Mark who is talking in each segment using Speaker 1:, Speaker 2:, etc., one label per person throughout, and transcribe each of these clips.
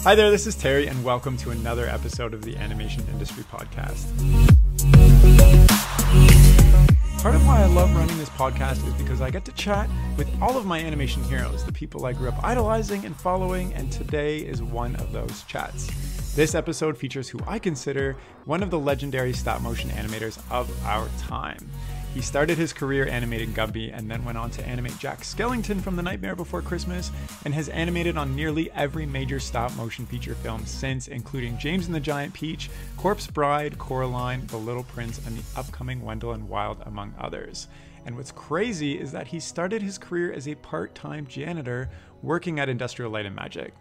Speaker 1: Hi there, this is Terry, and welcome to another episode of the Animation Industry Podcast. Part of why I love running this podcast is because I get to chat with all of my animation heroes, the people I grew up idolizing and following, and today is one of those chats. This episode features who I consider one of the legendary stop-motion animators of our time. He started his career animating Gumby and then went on to animate Jack Skellington from The Nightmare Before Christmas and has animated on nearly every major stop-motion feature film since, including James and the Giant Peach, Corpse Bride, Coraline, The Little Prince, and the upcoming Wendell and Wild, among others. And what's crazy is that he started his career as a part-time janitor working at Industrial Light and Magic.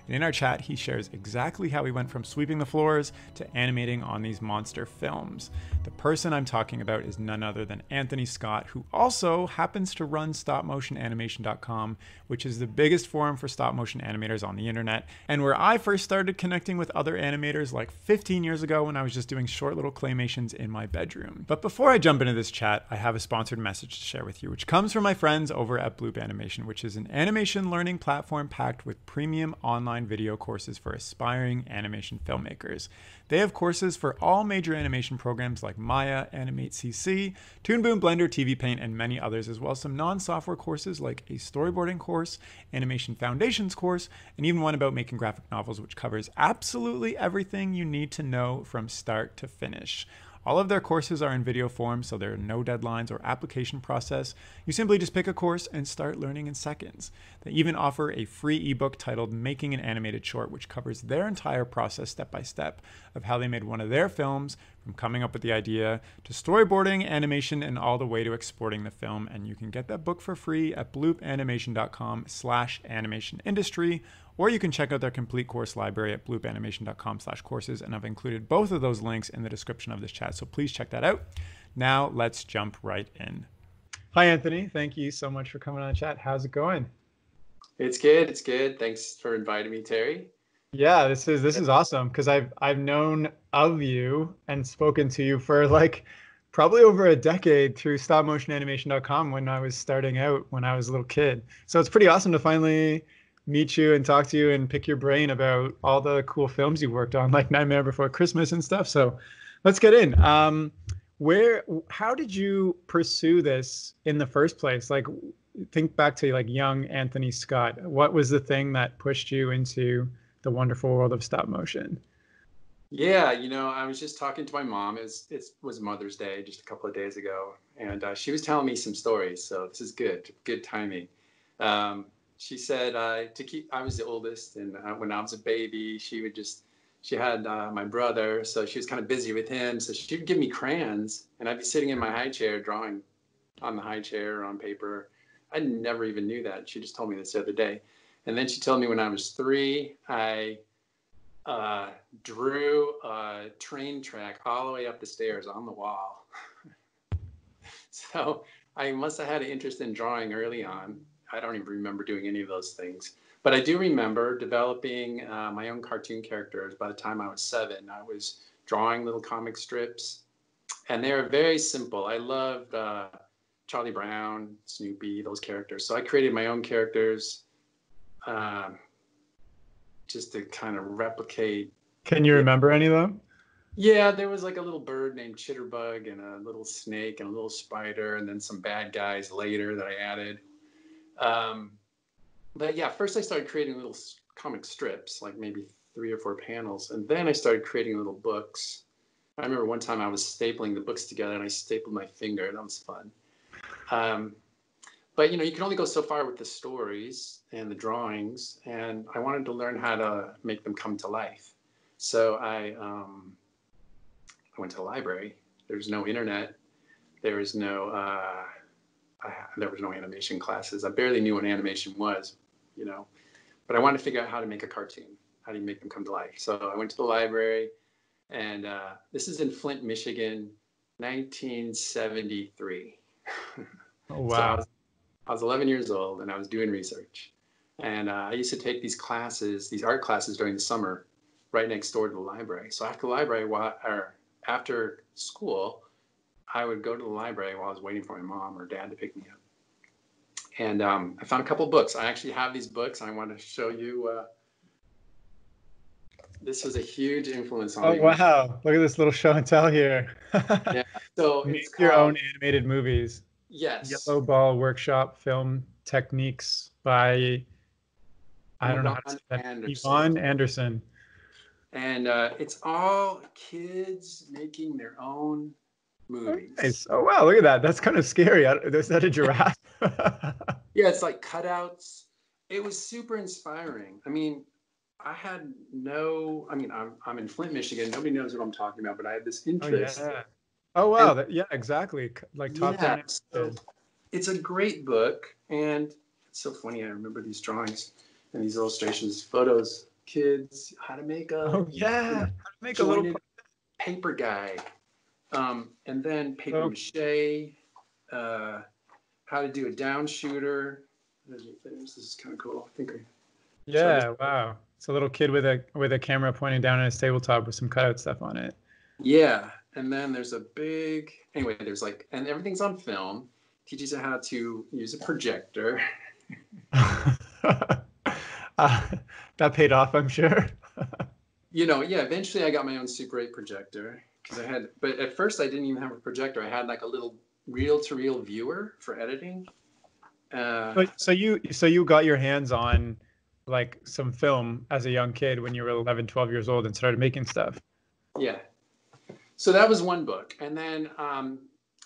Speaker 1: And in our chat, he shares exactly how he went from sweeping the floors to animating on these monster films. The person I'm talking about is none other than Anthony Scott, who also happens to run stopmotionanimation.com, which is the biggest forum for stop-motion animators on the internet, and where I first started connecting with other animators like 15 years ago when I was just doing short little claymations in my bedroom. But before I jump into this chat, I have a sponsored message to share with you, which comes from my friends over at Bloop Animation, which is an animation learning platform packed with premium online video courses for aspiring animation filmmakers. They have courses for all major animation programs like Maya, Animate CC, Toon Boom, Blender, TVPaint, and many others, as well as some non-software courses like a storyboarding course, animation foundations course, and even one about making graphic novels, which covers absolutely everything you need to know from start to finish. All of their courses are in video form, so there are no deadlines or application process. You simply just pick a course and start learning in seconds. They even offer a free ebook titled Making an Animated Short, which covers their entire process step by step of how they made one of their films, from coming up with the idea to storyboarding, animation, and all the way to exporting the film. And you can get that book for free at bloopanimation.com/animationindustry, or you can check out their complete course library at bloopanimation.com/courses. And I've included both of those links in the description of this chat, so please check that out. Now let's jump right in. Hi, Anthony. Thank you so much for coming on chat. How's it going?
Speaker 2: It's good. It's good. Thanks for inviting me, Terry.
Speaker 1: Yeah, this is awesome because I've known of you and spoken to you for like probably over a decade through stopmotionanimation.com when I was starting out when I was a little kid. So it's pretty awesome to finally meet you and talk to you and pick your brain about all the cool films you worked on, like Nightmare Before Christmas and stuff. So let's get in. How did you pursue this in the first place? Like, think back to like young Anthony Scott. What was the thing that pushed you into the wonderful world of stop motion?
Speaker 2: Yeah, I was just talking to my mom. It was Mother's Day just a couple of days ago, and she was telling me some stories. So this is good timing. She said I was the oldest, and when I was a baby, she had my brother, so she was kind of busy with him. So she would give me crayons, and I'd be sitting in my high chair drawing on the high chair on paper. I never even knew that. She just told me this the other day. And then she told me when I was 3, I drew a train track all the way up the stairs on the wall. So I must have had an interest in drawing early on. I don't even remember doing any of those things. But I do remember developing my own cartoon characters. By the time I was 7, I was drawing little comic strips. And they were very simple. I loved Charlie Brown, Snoopy, those characters. So I created my own characters. Just to kind of replicate.
Speaker 1: Can you remember any of them?
Speaker 2: Yeah, there was like a little bird named Chitterbug and a little snake and a little spider and then some bad guys later that I added. But yeah, first I started creating little comic strips, like maybe 3 or 4 panels. And then I started creating little books. I remember one time I was stapling the books together and I stapled my finger. That was fun. But, you can only go so far with the stories and the drawings, and I wanted to learn how to make them come to life. So I went to the library. There's no internet. There was no animation classes. I barely knew what animation was, but I wanted to figure out how to make a cartoon. How do you make them come to life? So I went to the library, and this is in Flint, Michigan, 1973.
Speaker 1: Oh, wow.
Speaker 2: So I was 11 years old and I was doing research. And I used to take these classes, these art classes during the summer, right next door to the library. So after the library, after school, I would go to the library while I was waiting for my mom or dad to pick me up. And I found a couple books. I actually have these books. I want to show you this was a huge influence on
Speaker 1: Oh,
Speaker 2: me. When,
Speaker 1: wow. Look at this little show and tell here.
Speaker 2: yeah. So
Speaker 1: Make
Speaker 2: it's
Speaker 1: your own
Speaker 2: called,
Speaker 1: animated movies.
Speaker 2: yes,
Speaker 1: Yellow Ball Workshop Film Techniques by, I don't know how to say
Speaker 2: Yvonne
Speaker 1: that.
Speaker 2: Anderson.
Speaker 1: Yvonne Anderson.
Speaker 2: And it's all kids making their own
Speaker 1: Oh,
Speaker 2: movies.
Speaker 1: nice. Oh, wow. Look at that. That's kind of scary. Is that a giraffe?
Speaker 2: Yeah, it's like cutouts. It was super inspiring. I mean, I had no, I mean, I'm in Flint, Michigan. Nobody knows what I'm talking about, but I had this
Speaker 1: Oh,
Speaker 2: interest.
Speaker 1: yeah. Oh,
Speaker 2: And
Speaker 1: wow. Yeah, exactly. Like top
Speaker 2: yeah,
Speaker 1: down
Speaker 2: so
Speaker 1: animated.
Speaker 2: it's a great book. And it's so funny. I remember these drawings and these illustrations, photos, kids, how to make a
Speaker 1: Oh, yeah. How to make a little.
Speaker 2: jointed paper guy. And then paper
Speaker 1: So,
Speaker 2: mache, how to do a down shooter. This is kind of cool. I think I showed this.
Speaker 1: yeah, wow. It's a little kid with a camera pointing down at his tabletop with some cutout stuff on it.
Speaker 2: Yeah. And then there's a big, anyway, there's like, and everything's on film. Teaches you how to use a projector.
Speaker 1: Uh, that paid off, I'm sure.
Speaker 2: Yeah, eventually I got my own Super 8 projector because but at first I didn't even have a projector. I had like a little reel-to-reel viewer for editing.
Speaker 1: So you got your hands on like some film as a young kid when you were 11, 12 years old and started making stuff.
Speaker 2: Yeah. So that was one book. And then on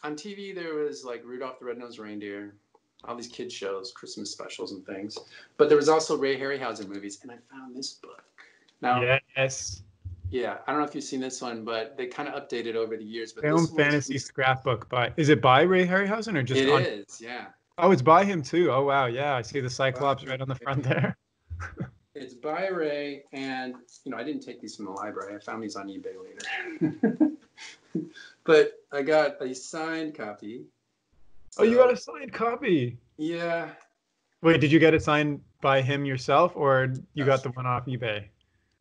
Speaker 2: TV, there was like Rudolph the Red-Nosed Reindeer, all these kids shows, Christmas specials and things. But there was also Ray Harryhausen movies. And I found this book. Now,
Speaker 1: Yes.
Speaker 2: yeah, I don't know if you've seen this one, but they kind of updated over the years. But
Speaker 1: Film
Speaker 2: this one was,
Speaker 1: fantasy scrapbook by, is it by Ray Harryhausen or just
Speaker 2: it
Speaker 1: on?
Speaker 2: is, yeah.
Speaker 1: Oh, it's by him too. Oh, wow. Yeah. I see the Cyclops
Speaker 2: By
Speaker 1: right on the
Speaker 2: Ray.
Speaker 1: front there.
Speaker 2: It's by Ray. And, I didn't take these from the library. I found these on eBay later. But I got a signed copy.
Speaker 1: Oh, you
Speaker 2: So,
Speaker 1: got a signed copy.
Speaker 2: yeah.
Speaker 1: Wait, did you get it signed by him yourself or you got the one off eBay?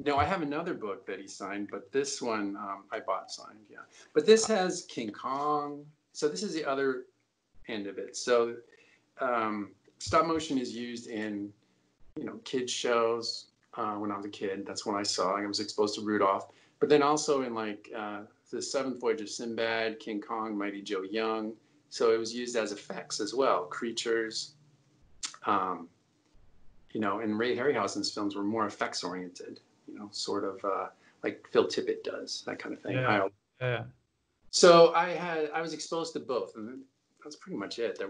Speaker 2: No, I have another book that he signed, but this one I bought signed, yeah. But this has King Kong. So this is the other end of it. So stop motion is used in, kids shows. When I was a kid, that's when I saw. I was exposed to Rudolph. But then also in like the Seventh Voyage of Sinbad, King Kong, Mighty Joe Young. So it was used as effects as well. Creatures. And Ray Harryhausen's films were more effects oriented, sort of like Phil Tippett does, that kind of thing.
Speaker 1: Yeah. Yeah.
Speaker 2: So I was exposed to both, and that's pretty much it. There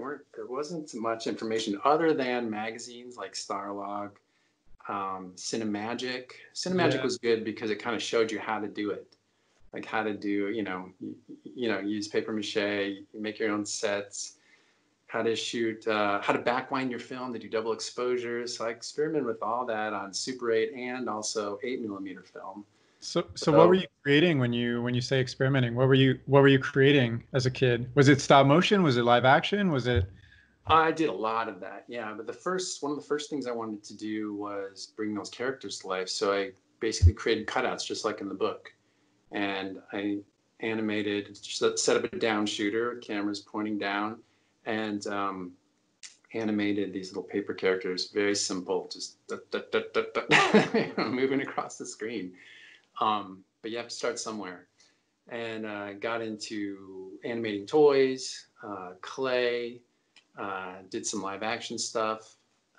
Speaker 2: wasn't much information other than magazines like Starlog, Cinemagic. Cinemagic
Speaker 1: Yeah.
Speaker 2: was good because it kind of showed you how to do it, like how to do, use paper mache, make your own sets, how to shoot, how to backwind your film to do double exposures. So I experimented with all that on Super 8 and also 8mm film.
Speaker 1: So what were you creating when you say experimenting? What were you creating as a kid? Was it stop motion? Was it live action? Was it?
Speaker 2: I did a lot of that, yeah. But one of the first things I wanted to do was bring those characters to life. So I basically created cutouts just like in the book. And I animated, set up a down shooter, cameras pointing down, and animated these little paper characters, very simple, just moving across the screen. But you have to start somewhere. And got into animating toys, clay, did some live action stuff.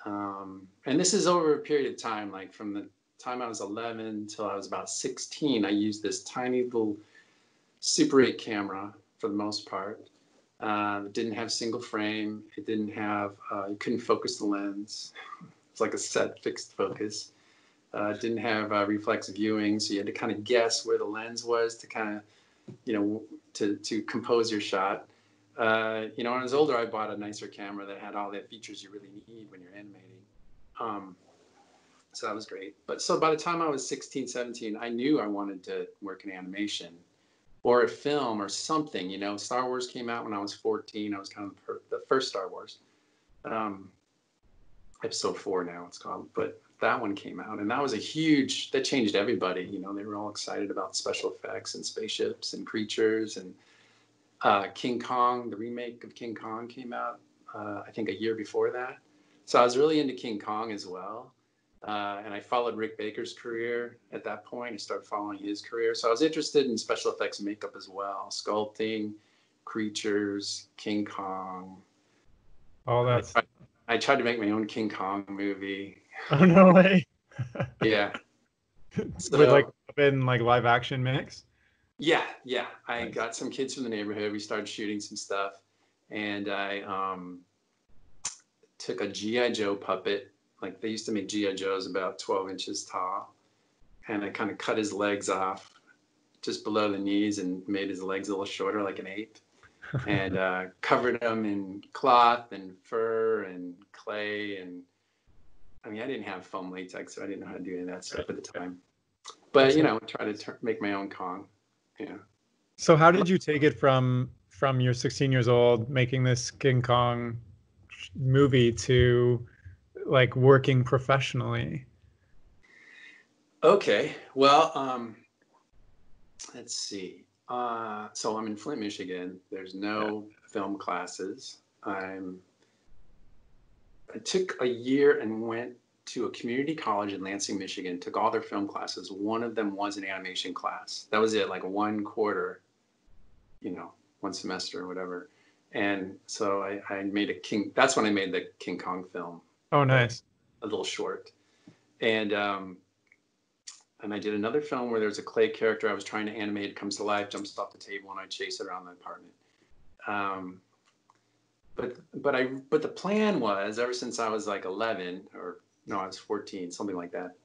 Speaker 2: And this is over a period of time, like from the time I was 11 until I was about 16, I used this tiny little Super 8 camera for the most part. It didn't have single frame. It didn't have, you couldn't focus the lens. It's like a set fixed focus. It didn't have reflex viewing, so you had to kind of guess where the lens was to kind of, to compose your shot. When I was older, I bought a nicer camera that had all the features you really need when you're animating. So that was great. But so by the time I was 16, 17, I knew I wanted to work in animation or a film or something. Star Wars came out when I was 14. I was kind of the first Star Wars. Episode 4 now it's called. But that one came out, and that changed everybody. They were all excited about special effects and spaceships and creatures. And King Kong, the remake of King Kong came out, I think a year before that. So I was really into King Kong as well. And I followed Rick Baker's career at that point. I started following his career. So I was interested in special effects makeup as well, sculpting, creatures, King Kong.
Speaker 1: Oh, that's.
Speaker 2: I tried to make my own King Kong movie.
Speaker 1: Oh, no way.
Speaker 2: Yeah.
Speaker 1: With like
Speaker 2: So,
Speaker 1: in like live action mix.
Speaker 2: yeah. I
Speaker 1: Nice.
Speaker 2: got some kids from the neighborhood. We started shooting some stuff. And I took a G.I. Joe puppet. Like they used to make G.I. Joes about 12 inches tall. And I kind of cut his legs off just below the knees and made his legs a little shorter, like an ape. And covered them in cloth and fur and clay. And I mean, I didn't have foam latex, so I didn't know how to do any of that stuff at the time. But, you know, try to make my own Kong. Yeah.
Speaker 1: So how did you take it from your 16 years old making this King Kong movie to like working professionally?
Speaker 2: Okay. Well, let's see. So I'm in Flint, Michigan. There's no film classes. I took a year and went to a community college in Lansing, Michigan, took all their film classes. One of them was an animation class. That was it, like one quarter, you know, one semester or whatever. And so I made that's when I made the King Kong film.
Speaker 1: Oh, nice.
Speaker 2: A little short. And I did another film where there's a clay character I was trying to animate. It comes to life, jumps off the table, and I chase it around the apartment. But the plan was, ever since I was like 11, or no, I was 14, something like that,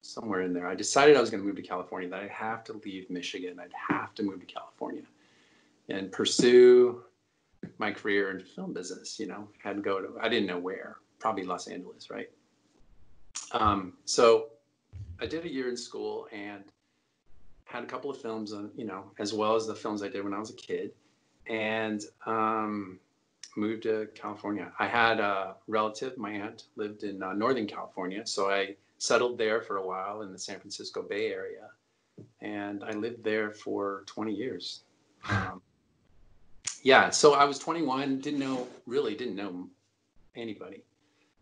Speaker 2: somewhere in there, I decided I was going to move to California, that I'd have to leave Michigan. I'd have to move to California and pursue my career in film business. You know, had to go to, I didn't know where, probably Los Angeles, right? So I did a year in school and had a couple of films on, you know, as well as the films I did when I was a kid, and moved to California. I had a relative, my aunt lived in Northern California, so I settled there for a while in the San Francisco Bay Area, and I lived there for 20 years. Yeah, so I was 21, didn't know anybody,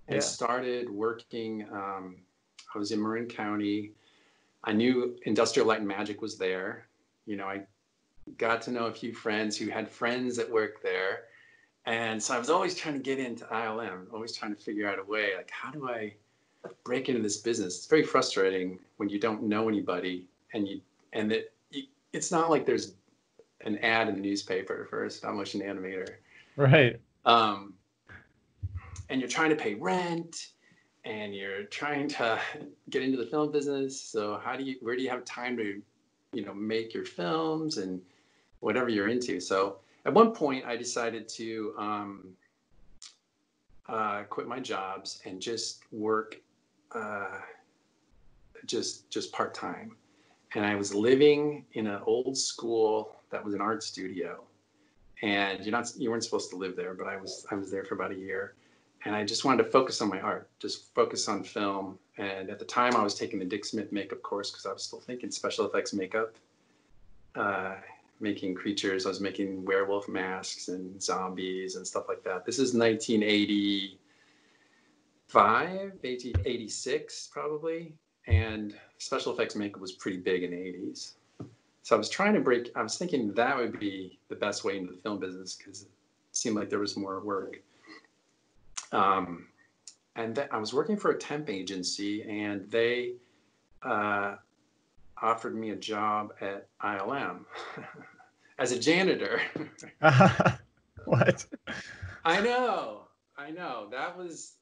Speaker 2: and started working. I was in Marin County. I knew Industrial Light and Magic was there. You know, I got to know a few friends who had friends that worked there. And so I was always trying to get into ILM, always trying to figure out a way, like, how do I break into this business? It's very frustrating when you don't know anybody, it's not like there's an ad in the newspaper for a stop motion animator.
Speaker 1: Right.
Speaker 2: And you're trying to pay rent, and you're trying to get into the film business. So where do you have time to, you know, make your films and whatever you're into? So at one point I decided to quit my jobs and just work just part-time. And I was living in an old school that was an art studio. And you weren't supposed to live there, but I was there for about a year. And I just wanted to focus on my art, just focus on film. And at the time I was taking the Dick Smith makeup course because I was still thinking special effects makeup, making creatures. I was making werewolf masks and zombies and stuff like that. This is 1985, 86 probably. And special effects makeup was pretty big in the 80s. So I was thinking that would be the best way into the film business because it seemed like there was more work. And I was working for a temp agency, and they offered me a job at ILM as a janitor.
Speaker 1: What?
Speaker 2: I know. That was.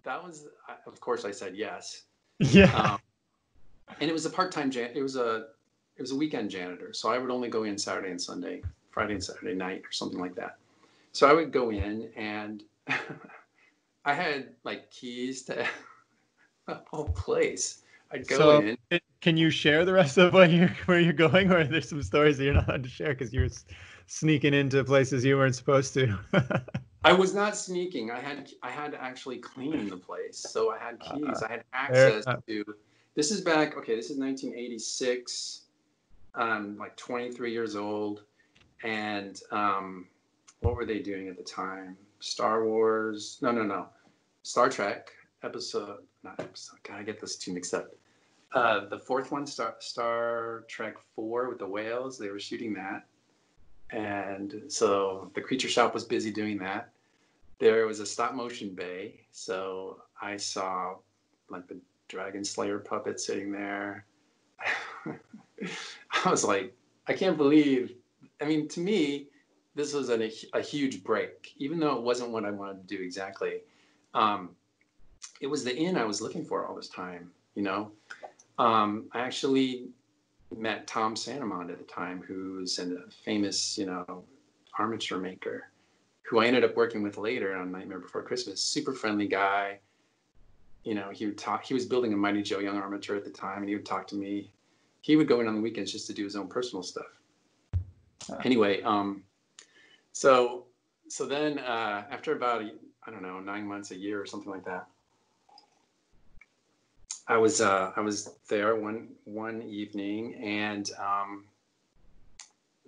Speaker 2: Of course, I said yes.
Speaker 1: Yeah.
Speaker 2: And it was a part-time it was a weekend janitor, so I would only go in Saturday and Sunday, Friday and Saturday night, or something like that. So I would go in and. I had like keys to the whole place. I'd go in.
Speaker 1: Can you share the rest of where you're going, or are there some stories that you're not allowed to share because you're sneaking into places you weren't supposed to?
Speaker 2: I was not sneaking. I had to actually clean the place, so I had keys. I had access to. This is back. Okay, this is 1986. I'm like 23 years old, and what were they doing at the time? Star Wars? No. Star Trek episode God, I get those two mixed up. The fourth one, Star Trek 4 with the whales, they were shooting that. And so the Creature Shop was busy doing that. There was a stop motion bay. So I saw like the Dragon Slayer puppet sitting there. I was like, I can't believe, I mean, to me, this was a huge break, even though it wasn't what I wanted to do exactly. It was the in I was looking for all this time, you know. I actually met Tom Santamond at the time, who's a famous, you know, armature maker, who I ended up working with later on Nightmare Before Christmas. Super friendly guy. You know, he would talk. He was building a Mighty Joe Young armature at the time, and he would talk to me. He would go in on the weekends just to do his own personal stuff. Anyway, so then after about I don't know 9 months, a year, or something like that, I was there one evening, and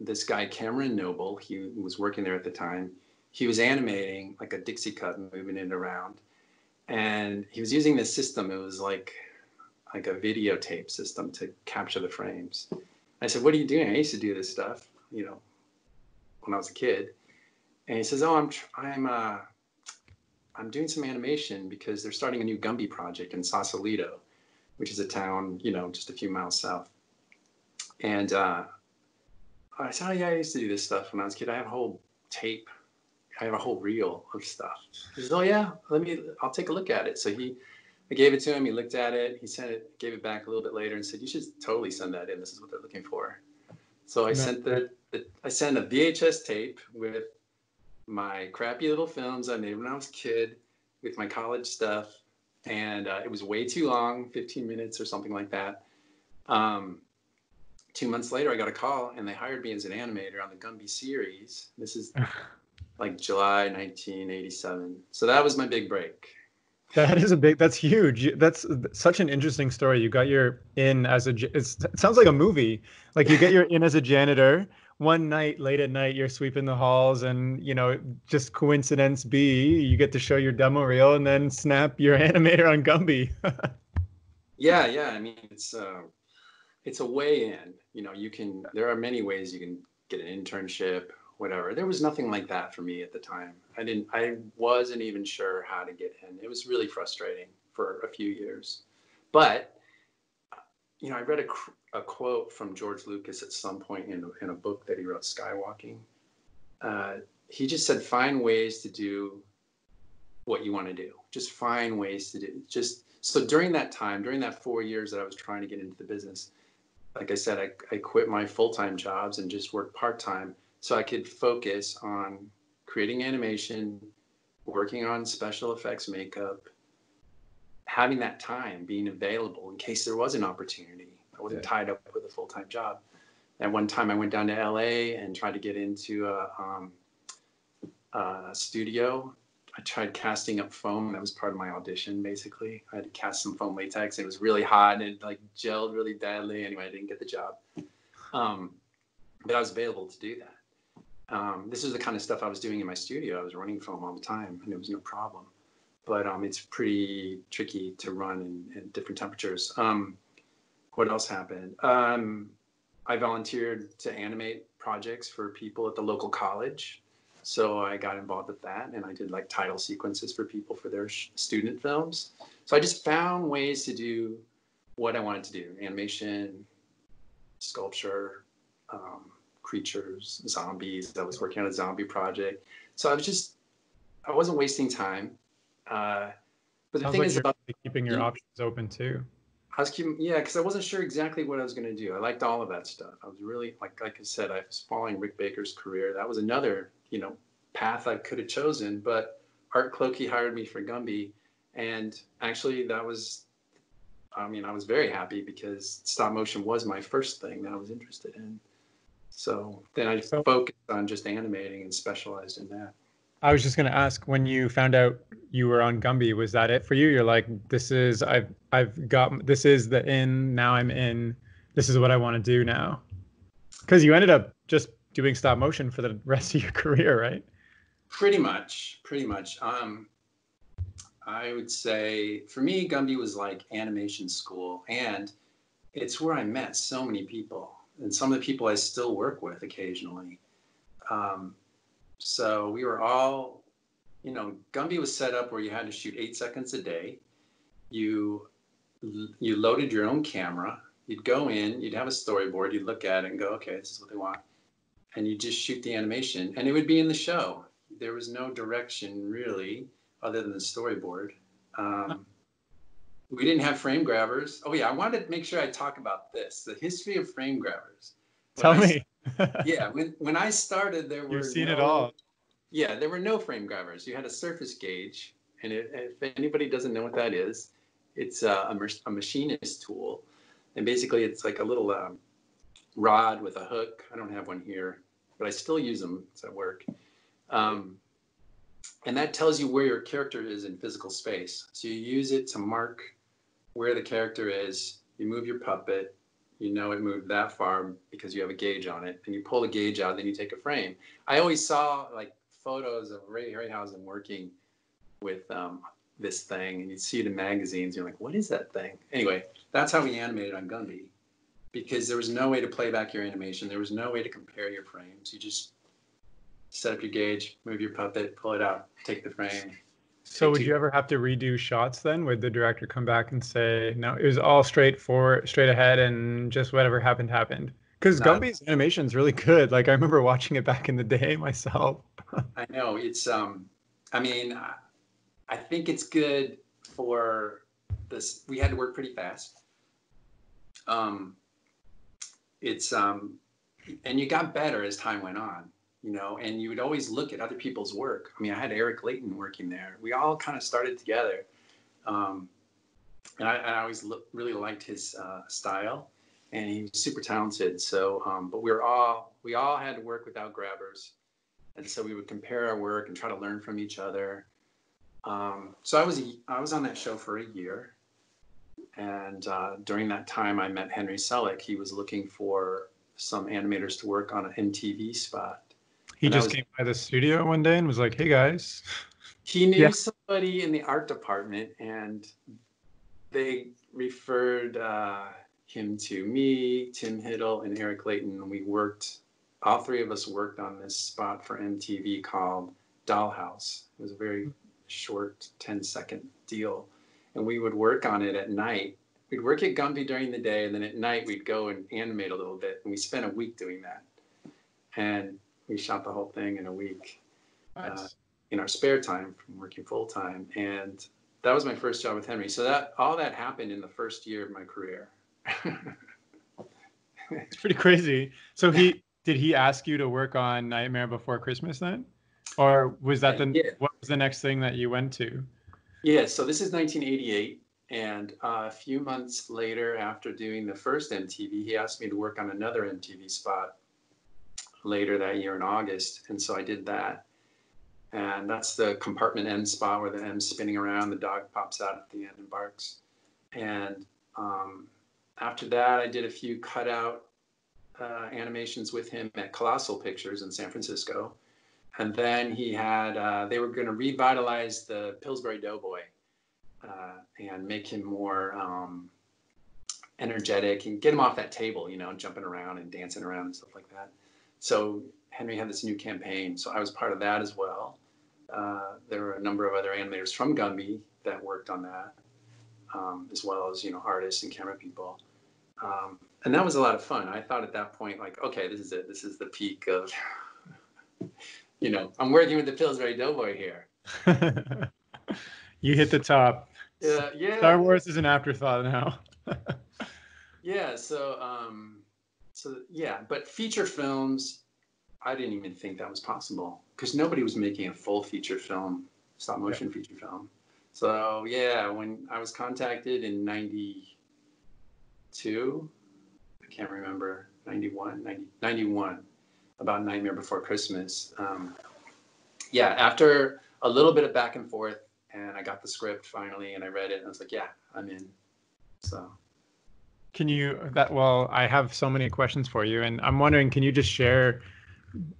Speaker 2: this guy Cameron Noble, he was working there at the time. He was animating like a Dixie cup, moving it around, and he was using this system. It was like a videotape system to capture the frames. I said, "What are you doing?" I used to do this stuff, you know, when I was a kid. And he says, "Oh, I'm doing some animation because they're starting a new Gumby project in Sausalito, which is a town, you know, just a few miles south." And I said, "Oh yeah, I used to do this stuff when I was a kid. I have a whole tape. I have a whole reel of stuff." He says, "Oh yeah, I'll take a look at it." So I gave it to him. He looked at it. He gave it back a little bit later and said, "You should totally send that in. This is what they're looking for." So I sent I sent a VHS tape with my crappy little films I made when I was a kid with my college stuff. And it was way too long, 15 minutes or something like that. 2 months later, I got a call, and they hired me as an animator on the Gumby series. This is like July 1987. So that was my big break.
Speaker 1: That's huge. That's such an interesting story. You got your in as it sounds like a movie. Like you get your in as a janitor. One night, late at night, you're sweeping the halls, and, you know, just coincidence B, you get to show your demo reel, and then snap, your animator on Gumby.
Speaker 2: Yeah. I mean, it's a way in. You know, there are many ways you can get an internship, whatever. There was nothing like that for me at the time. I wasn't even sure how to get in. It was really frustrating for a few years. But, you know, I read a quote from George Lucas at some point in a book that he wrote, Skywalking. He just said, find ways to do what you want to do. Just find ways to do. So during that time, during that 4 years that I was trying to get into the business, like I said, I quit my full-time jobs and just worked part-time so I could focus on creating animation, working on special effects makeup, having that time, being available in case there was an opportunity. I wasn't tied up with a full-time job. At one time, I went down to LA and tried to get into a studio. I tried casting up foam. That was part of my audition, basically. I had to cast some foam latex. It was really hot, and it like gelled really badly. Anyway, I didn't get the job. But I was available to do that. This is the kind of stuff I was doing in my studio. I was running foam all the time, and it was no problem. But it's pretty tricky to run in different temperatures. What else happened? I volunteered to animate projects for people at the local college. So I got involved with that, and I did like title sequences for people for their student films. So I just found ways to do what I wanted to do: animation, sculpture, creatures, zombies. I was working on a zombie project. So I wasn't wasting time. But the thing is about
Speaker 1: keeping your options open too.
Speaker 2: Because I wasn't sure exactly what I was going to do. I liked all of that stuff. I was really, like I said, I was following Rick Baker's career. That was another, path I could have chosen. But Art Clokey hired me for Gumby, and actually I was very happy because stop motion was my first thing that I was interested in. So then I focused on just animating and specialized in that.
Speaker 1: I was just going to ask, when you found out you were on Gumby, was that it for you? You're like, this is the in, now I'm in, this is what I want to do now. Because you ended up just doing stop motion for the rest of your career, right?
Speaker 2: Pretty much. I would say for me, Gumby was like animation school, and it's where I met so many people, and some of the people I still work with occasionally. Um, so we were all, Gumby was set up where you had to shoot 8 seconds a day. You you loaded your own camera. You'd go in, you'd have a storyboard, you'd look at it and go, okay, this is what they want. And you just shoot the animation and it would be in the show. There was no direction really other than the storyboard. We didn't have frame grabbers. Oh yeah, I wanted to make sure I talk about this, the history of frame grabbers.
Speaker 1: Tell me.
Speaker 2: Yeah, when I started,
Speaker 1: You've seen it all.
Speaker 2: Yeah, there were no frame grabbers. You had a surface gauge, and if anybody doesn't know what that is, it's a machinist tool, and basically it's like a little rod with a hook. I don't have one here, but I still use them at work. And that tells you where your character is in physical space. So you use it to mark where the character is. You move your puppet. You know it moved that far because you have a gauge on it. And you pull the gauge out, then you take a frame. I always saw like photos of Ray Harryhausen working with this thing, and you'd see it in magazines. You're like, what is that thing? Anyway, that's how we animated on Gumby, because there was no way to play back your animation. There was no way to compare your frames. You just set up your gauge, move your puppet, pull it out, take the frame.
Speaker 1: So would you ever have to redo shots then? Would the director come back and say, no, it was all straight ahead and just whatever happened, happened? Because Gumby's animation is really good. Like I remember watching it back in the day myself.
Speaker 2: I know it's, I mean, I think it's good for this. We had to work pretty fast. And you got better as time went on. And you would always look at other people's work. I mean, I had Eric Layton working there. We all kind of started together. And I always really liked his style, and he was super talented. So, but we all had to work without grabbers. And so we would compare our work and try to learn from each other. So I was on that show for a year. And during that time, I met Henry Selick. He was looking for some animators to work on an MTV spot.
Speaker 1: He just came by the studio one day and was like, hey, guys.
Speaker 2: He knew somebody in the art department, and they referred him to me, Tim Hiddle, and Eric Layton. And all three of us worked on this spot for MTV called Dollhouse. It was a very short 10-second deal. And we would work on it at night. We'd work at Gumby during the day, and then at night we'd go and animate a little bit. And we spent a week doing that. And we shot the whole thing in a week. Nice. In our spare time from working full time. And that was my first job with Henry. So all that happened in the first year of my career.
Speaker 1: It's pretty crazy. So did he ask you to work on Nightmare Before Christmas then? Or was that what was the next thing that you went to?
Speaker 2: Yeah, so this is 1988. And a few months later, after doing the first MTV, he asked me to work on another MTV spot later that year in August. And so I did that. And that's the compartment end spot where the M's spinning around, the dog pops out at the end and barks. And after that, I did a few cutout animations with him at Colossal Pictures in San Francisco. And then he had, they were going to revitalize the Pillsbury Doughboy and make him more energetic and get him off that table, jumping around and dancing around and stuff like that. So Henry had this new campaign. So I was part of that as well. There were a number of other animators from Gumby that worked on that, as well as, artists and camera people. And that was a lot of fun. I thought at that point, like, okay, this is it. This is the peak of, I'm working with the Pillsbury Doughboy here.
Speaker 1: You hit the top.
Speaker 2: Yeah.
Speaker 1: Star Wars is an afterthought now.
Speaker 2: Yeah. So yeah, but feature films, I didn't even think that was possible because nobody was making a full feature film, stop motion feature film. So yeah, when I was contacted in 92, I can't remember, 91, about Nightmare Before Christmas. After a little bit of back and forth, and I got the script finally, and I read it, and I was like, yeah, I'm in. So.
Speaker 1: I have so many questions for you, and I'm wondering, can you just share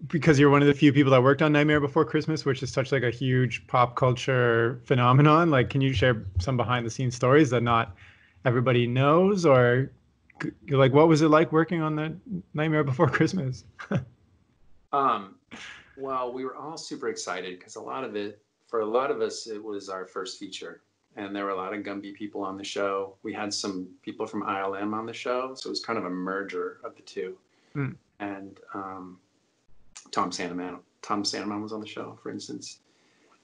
Speaker 1: because you're one of the few people that worked on Nightmare Before Christmas, which is such like a huge pop culture phenomenon. Like, can you share some behind the scenes stories that not everybody knows, or like what was it like working on the Nightmare Before Christmas?
Speaker 2: Um, well, we were all super excited because for a lot of us, it was our first feature. And there were a lot of Gumby people on the show. We had some people from ILM on the show. So it was kind of a merger of the two.
Speaker 1: Mm.
Speaker 2: And Tom Santaman was on the show, for instance.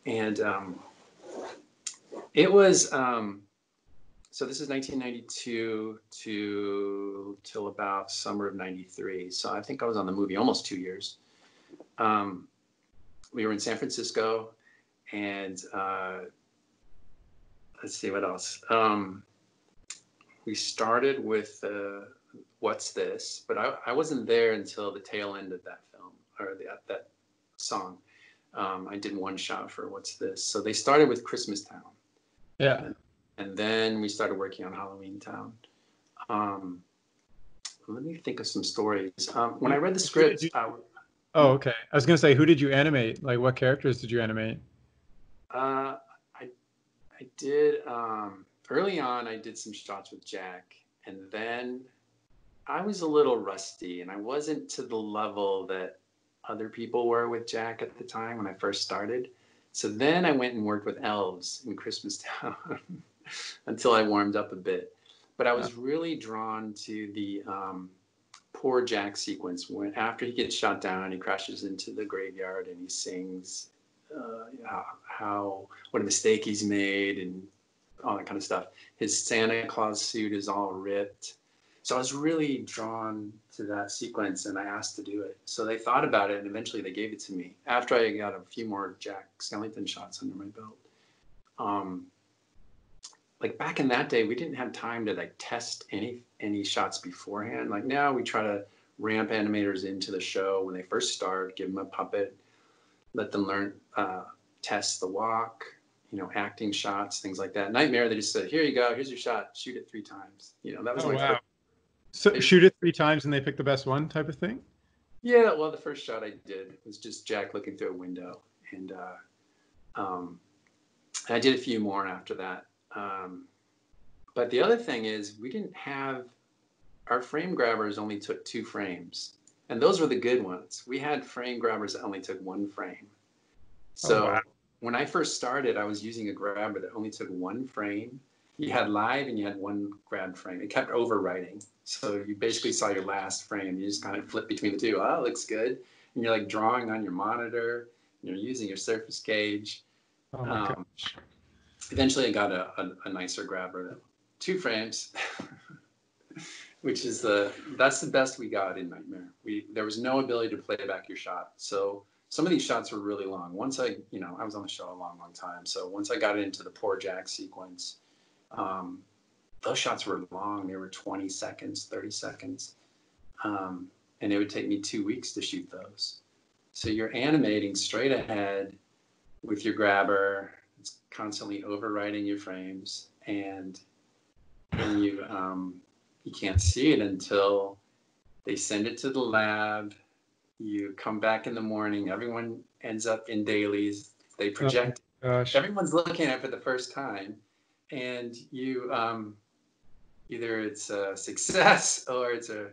Speaker 2: And it was, so this is 1992 till about summer of 93. So I think I was on the movie almost 2 years. We were in San Francisco, and let's see what else. We started with What's This? But I wasn't there until the tail end of that film, or that song. I did one shot for What's This? So they started with Christmas Town.
Speaker 1: Yeah.
Speaker 2: And then we started working on Halloween Town. Let me think of some stories. When I read the script...
Speaker 1: Oh, okay. I was going to say, who did you animate? Like, what characters did you animate?
Speaker 2: I did, early on, I did some shots with Jack. And then I was a little rusty, and I wasn't to the level that other people were with Jack at the time when I first started. So then I went and worked with elves in Christmas Town until I warmed up a bit. But I was really drawn to the poor Jack sequence when after he gets shot down, he crashes into the graveyard and he sings what a mistake he's made and all that kind of stuff. His Santa Claus suit is all ripped. So I was really drawn to that sequence, and I asked to do it. So they thought about it, and eventually they gave it to me after I got a few more Jack Skellington shots under my belt. Like back in that day, we didn't have time to like test any shots beforehand. Like now we try to ramp animators into the show when they first start, give them a puppet, let them learn, test the walk, acting shots, things like that. Nightmare, they just said, here you go, here's your shot, shoot it 3 times. That was
Speaker 1: wow. So shoot it 3 times and they pick the best one type of thing?
Speaker 2: Yeah, well, the first shot I did was just Jack looking through a window. And I did a few more after that. But the other thing is our frame grabbers only took 2 frames. And those were the good ones. We had frame grabbers that only took 1 frame. So when I first started, I was using a grabber that only took 1 frame. You had live and you had 1 grabbed frame. It kept overwriting. So you basically saw your last frame. You just kind of flip between the 2. Oh, it looks good. And you're like drawing on your monitor. You're using your surface gauge.
Speaker 1: Oh my gosh.
Speaker 2: Eventually I got a nicer grabber, 2 frames, which is that's the best we got in Nightmare. There was no ability to play back your shot. So some of these shots were really long. Once I was on the show a long, long time. So once I got into the poor Jack sequence, those shots were long. They were 20 seconds, 30 seconds. And it would take me 2 weeks to shoot those. So you're animating straight ahead with your grabber. It's constantly overwriting your frames, and you can't see it until they send it to the lab. You come back in the morning. Everyone ends up in dailies. They project. Everyone's looking at it for the first time, and you either it's a success or it's a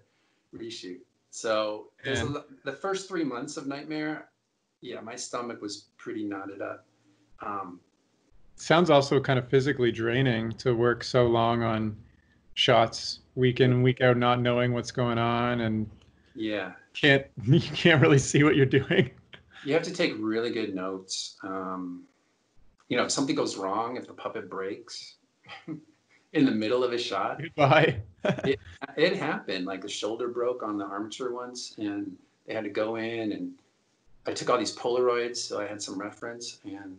Speaker 2: reshoot. So the first 3 months of Nightmare, my stomach was pretty knotted up.
Speaker 1: Sounds also kind of physically draining to work so long on shots week in and week out, not knowing what's going on, and you can't really see what you're doing.
Speaker 2: You have to take really good notes. If something goes wrong, if the puppet breaks in the middle of a shot,
Speaker 1: goodbye.
Speaker 2: it happened. Like the shoulder broke on the armature once, and they had to go in, and I took all these Polaroids, so I had some reference, and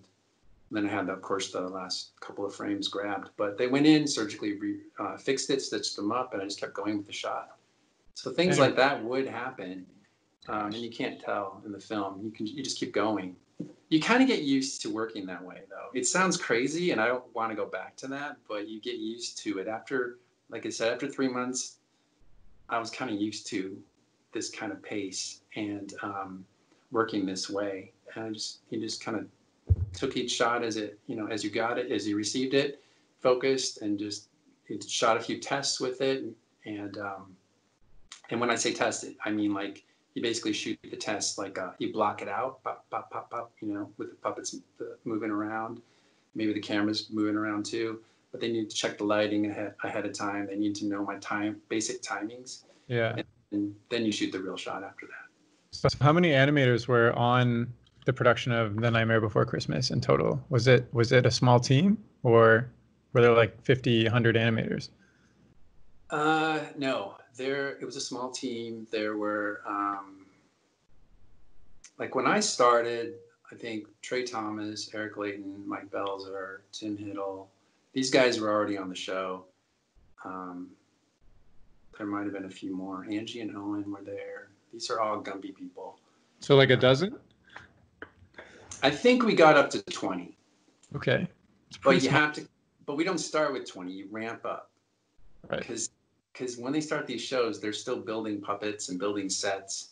Speaker 2: then I had, of course, the last couple of frames grabbed. But they went in, surgically fixed it, stitched them up, and I just kept going with the shot. So things like that would happen, and you can't tell in the film. You just keep going. You kind of get used to working that way, though. It sounds crazy, and I don't want to go back to that, but you get used to it. After, like I said, after 3 months, I was kind of used to this kind of pace and working this way. And he just kind of took each shot as it, as you got it, as you received it, focused, and just he shot a few tests with it. And when I say test, I mean like you basically shoot the test like you block it out, pop, pop, pop, pop, with the puppets moving around. Maybe the camera's moving around too, but they need to check the lighting ahead of time. They need to know my basic timings.
Speaker 1: Yeah.
Speaker 2: And then you shoot the real shot after that.
Speaker 1: So how many animators were on the production of The Nightmare Before Christmas in total? Was it a small team, or were there like 50, 100 animators?
Speaker 2: No, it was a small team. There were, like when I started, I think Trey Thomas, Eric Layton, Mike Belzer, Tim Hiddle, these guys were already on the show. There might have been a few more. Angie and Owen were there. These are all Gumby people.
Speaker 1: So like a dozen?
Speaker 2: I think we got up to 20.
Speaker 1: Okay.
Speaker 2: But but we don't start with 20. You ramp up.
Speaker 1: Right.
Speaker 2: Because when they start these shows, they're still building puppets and building sets.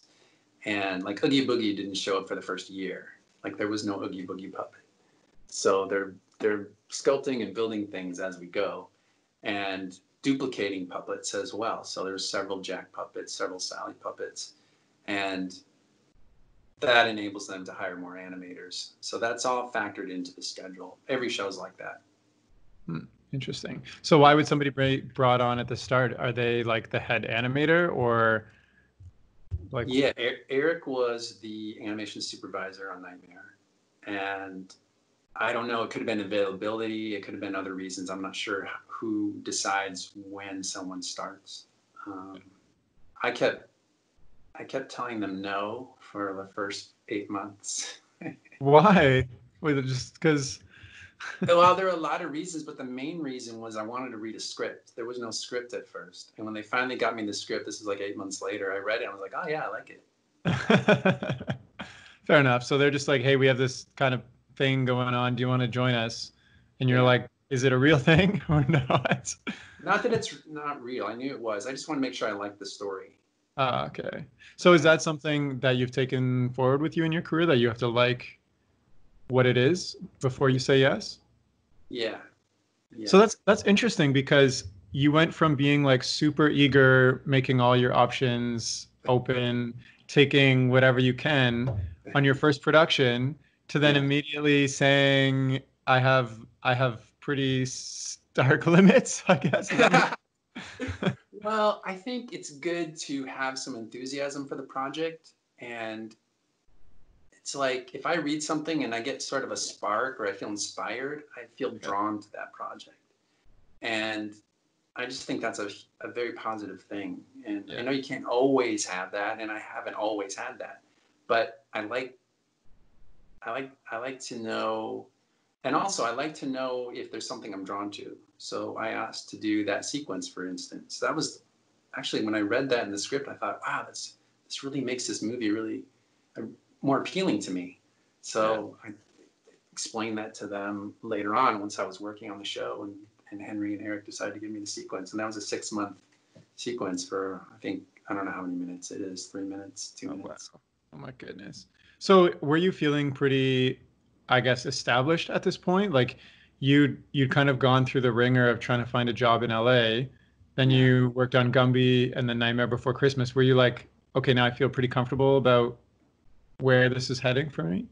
Speaker 2: And like Oogie Boogie didn't show up for the first year. Like there was no Oogie Boogie puppet. So they're sculpting and building things as we go, and duplicating puppets as well. So there's several Jack puppets, several Sally puppets, and that enables them to hire more animators. So that's all factored into the schedule. Every show's like that.
Speaker 1: Interesting. So why would somebody be brought on at the start? Are they like the head animator, or like?
Speaker 2: Yeah, Eric was the animation supervisor on Nightmare, and I don't know, it could have been availability, it could have been other reasons. I'm not sure who decides when someone starts. I kept telling them no for the first 8 months.
Speaker 1: Why? Was it just because?
Speaker 2: Well, there are a lot of reasons, but the main reason was I wanted to read a script. There was no script at first. And when they finally got me the script, this was like 8 months later, I read it and I was like, oh yeah, I like it.
Speaker 1: Fair enough. So they're just like, hey, we have this kind of thing going on. Do you want to join us? And you're like, is it a real thing or not?
Speaker 2: Not that it's not real. I knew it was. I just want to make sure I like the story.
Speaker 1: Okay. So is that something that you've taken forward with you in your career, that you have to like what it is before you say yes?
Speaker 2: Yeah.
Speaker 1: So that's interesting, because you went from being like super eager, making all your options open, taking whatever you can on your first production, to then immediately saying, I have pretty stark limits, I guess.
Speaker 2: Well, I think it's good to have some enthusiasm for the project. And it's like, if I read something and I get sort of a spark, or I feel inspired, I feel drawn to that project. And I just think that's a very positive thing. And I know you can't always have that, and I haven't always had that, but I like to know, and also I like to know if there's something I'm drawn to. So I asked to do that sequence, for instance. That was actually, when I read that in the script, I thought, wow, this really makes this movie really more appealing to me. So I explained that to them later on once I was working on the show, and Henry and Eric decided to give me the sequence. And that was a 6-month sequence for, I think, I don't know how many minutes it is, 3 minutes, 2 minutes.
Speaker 1: Wow. Oh my goodness. So were you feeling pretty, I guess, established at this point? Like you'd kind of gone through the ringer of trying to find a job in LA, then you worked on Gumby and then Nightmare Before Christmas. Were you like, okay, now I feel pretty comfortable about where this is heading for me?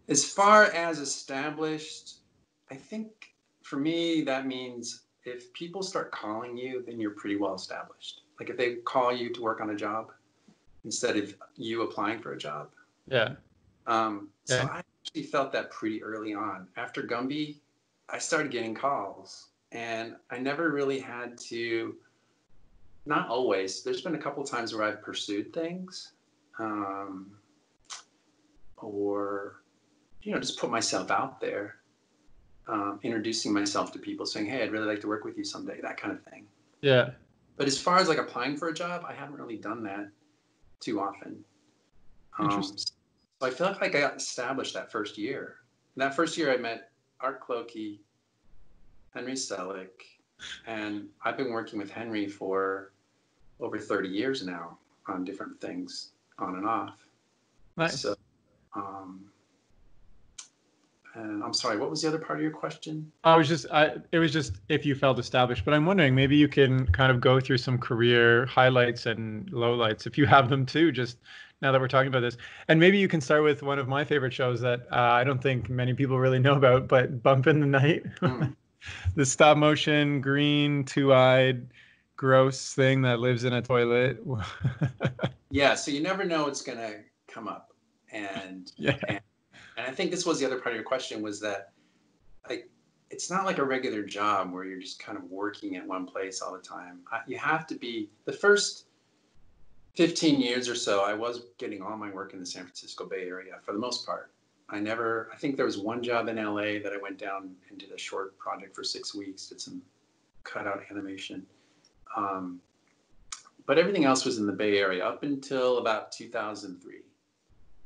Speaker 2: As far as established, I think for me, that means if people start calling you, then you're pretty well established. Like if they call you to work on a job instead of you applying for a job. So I actually felt that pretty early on. After Gumby, I started getting calls, and I never really had to, not always. There's been a couple times where I've pursued things, or, just put myself out there, introducing myself to people, saying, hey, I'd really like to work with you someday, that kind of thing.
Speaker 1: Yeah.
Speaker 2: But as far as like applying for a job, I haven't really done that too often.
Speaker 1: Interesting.
Speaker 2: So I feel like I got established that first year. And that first year I met Art Clokey, Henry Selick, And I've been working with Henry for over 30 years now on different things, on and off.
Speaker 1: Nice.
Speaker 2: So, and I'm sorry, what was the other part of your question?
Speaker 1: It was just if you felt established, but I'm wondering maybe you can kind of go through some career highlights and lowlights if you have them too, just now that we're talking about this. And maybe you can start with one of my favorite shows that I don't think many people really know about, but Bump in the Night. The stop motion, green, two-eyed, gross thing that lives in a toilet.
Speaker 2: Yeah, so you never know what's going to come up. And I think this was the other part of your question, was that like it's not like a regular job where you're just kind of working at one place all the time. You have to be, the first 15 years or so, I was getting all my work in the San Francisco Bay Area for the most part. I think there was one job in LA that I went down and did a short project for 6 weeks, did some cutout animation. But everything else was in the Bay Area up until about 2003.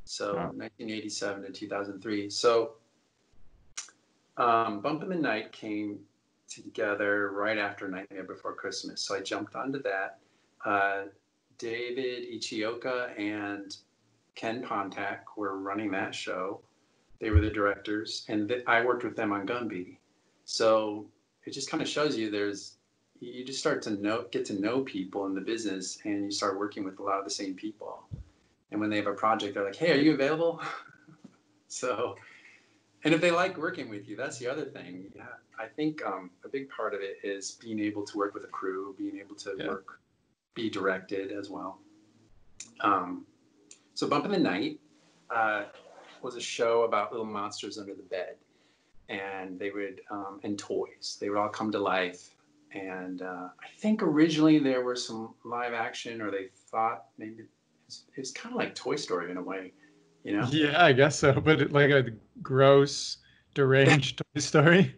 Speaker 2: So 1987 to 2003. So Bump in the Night came together right after Nightmare Before Christmas. So I jumped onto that. David Ichioka and Ken Pontac were running that show. They were the directors, and I worked with them on Gumby. So it just kind of shows you you just start to get to know people in the business, and you start working with a lot of the same people. And when they have a project, they're like, hey, are you available? So, and if they like working with you, that's the other thing. Yeah, I think a big part of it is being able to work with a crew, being able to be directed as well. So Bump in the Night was a show about little monsters under the bed, and they would, and toys. They would all come to life. And I think originally there were some live action, or they thought maybe it was kind of like Toy Story in a way, you know?
Speaker 1: Yeah, I guess so. But like a gross, deranged Toy Story.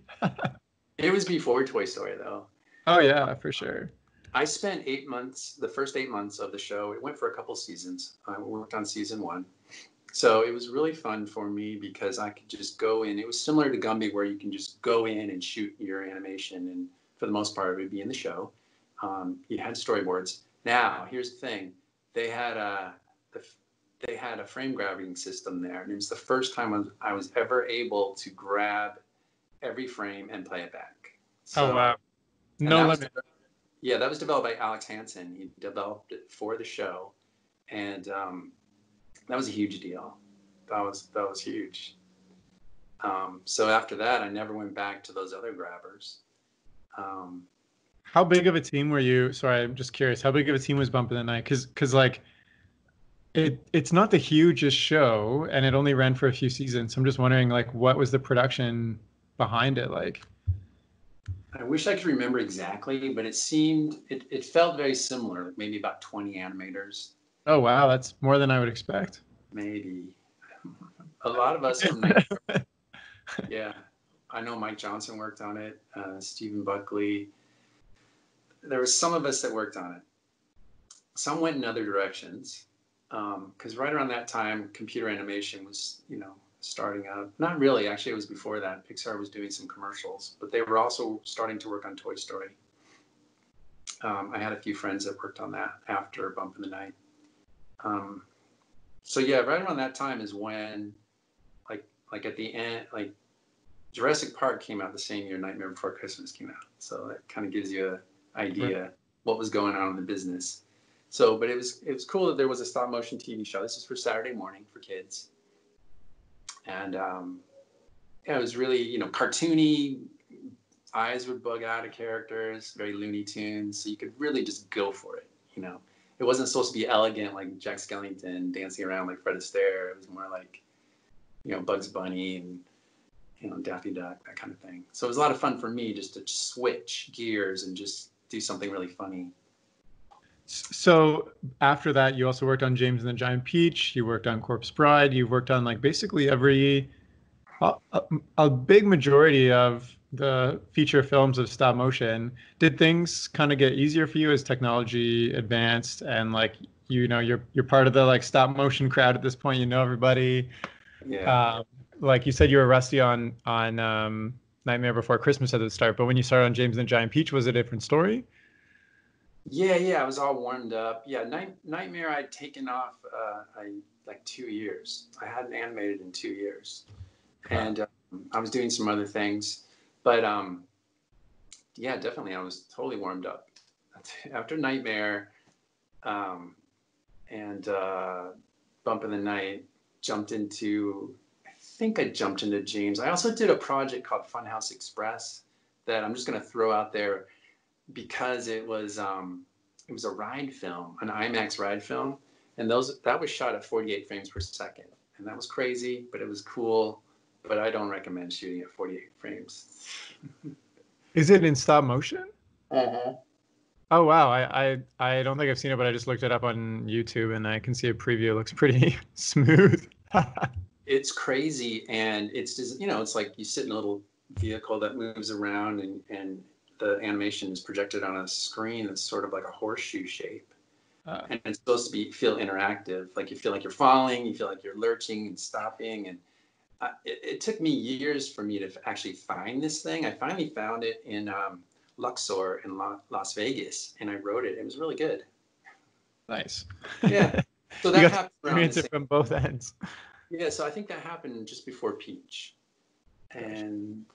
Speaker 2: It was before Toy Story, though.
Speaker 1: Oh, yeah, for sure.
Speaker 2: I spent 8 months, the first 8 months of the show. It went for a couple seasons. I worked on season 1. So it was really fun for me because I could just go in. It was similar to Gumby, where you can just go in and shoot your animation. And for the most part, it would be in the show. You had storyboards. Now, here's the thing. They had a frame grabbing system there, and it was the first time I was ever able to grab every frame and play it back. So,
Speaker 1: oh wow! No limit.
Speaker 2: That was developed by Alex Hansen. He developed it for the show, and that was a huge deal. That was huge. So after that, I never went back to those other grabbers.
Speaker 1: How big of a team were you? Sorry, I'm just curious. How big of a team was Bump in the Night? Because like, it's not the hugest show, and it only ran for a few seasons. So I'm just wondering, like, what was the production behind it like?
Speaker 2: I wish I could remember exactly, but it felt very similar. Like maybe about 20 animators.
Speaker 1: Oh wow, that's more than I would expect.
Speaker 2: Maybe a lot of us from Nightmare. Yeah. I know Mike Johnson worked on it, Stephen Buckley. There were some of us that worked on it. Some went in other directions, because right around that time, computer animation was, starting up. Not really, actually, it was before that. Pixar was doing some commercials, but they were also starting to work on Toy Story. I had a few friends that worked on that after Bump in the Night. So yeah, right around that time is when, like at the end, like Jurassic Park came out the same year Nightmare Before Christmas came out. So that kind of gives you an idea what was going on in the business. So, but it was cool that there was a stop motion TV show. This is for Saturday morning for kids. And it was really, cartoony. Eyes would bug out of characters, very Looney Tunes. So you could really just go for it, It wasn't supposed to be elegant like Jack Skellington dancing around like Fred Astaire. It was more like, Bugs Bunny and, Daffy Duck, that kind of thing. So it was a lot of fun for me just to switch gears and just do something really funny.
Speaker 1: So after that, you also worked on James and the Giant Peach. You worked on Corpse Bride. You worked on like basically a big majority of the feature films of stop motion. Did things kind of get easier for you as technology advanced and like, you're part of the like stop motion crowd at this point, everybody.
Speaker 2: Yeah.
Speaker 1: Like you said, you were rusty on Nightmare Before Christmas at the start, but when you started on James and the Giant Peach, was it a different story?
Speaker 2: Yeah, I was all warmed up. Yeah, Nightmare I'd taken off like 2 years. I hadn't animated in 2 years,
Speaker 1: Wow.
Speaker 2: and I was doing some other things, but yeah, definitely I was totally warmed up after Nightmare, um, and Bump in the Night. Jumped into, I think I jumped into James. I also did a project called Funhouse Express that I'm just going to throw out there because it was a ride film, an IMAX ride film, and that was shot at 48 frames per second, and that was crazy, but it was cool. But I don't recommend shooting at 48 frames.
Speaker 1: Is it in stop motion?
Speaker 2: Uh-huh.
Speaker 1: Oh wow, I don't think I've seen it, but I just looked it up on YouTube and I can see a preview. It looks pretty smooth.
Speaker 2: It's crazy, and it's just, it's like you sit in a little vehicle that moves around, and the animation is projected on a screen that's sort of like a horseshoe shape. And it's supposed to feel interactive, like you feel like you're falling, you feel like you're lurching and stopping. And it took me years for me to actually find this thing. I finally found it in Luxor in Las Vegas, and I wrote it. It was really good.
Speaker 1: Nice.
Speaker 2: Yeah. So
Speaker 1: You
Speaker 2: that
Speaker 1: got to
Speaker 2: happened around the
Speaker 1: experience
Speaker 2: same.
Speaker 1: it from both ends.
Speaker 2: Yeah, so I think that happened just before Peach.
Speaker 1: Gosh.
Speaker 2: And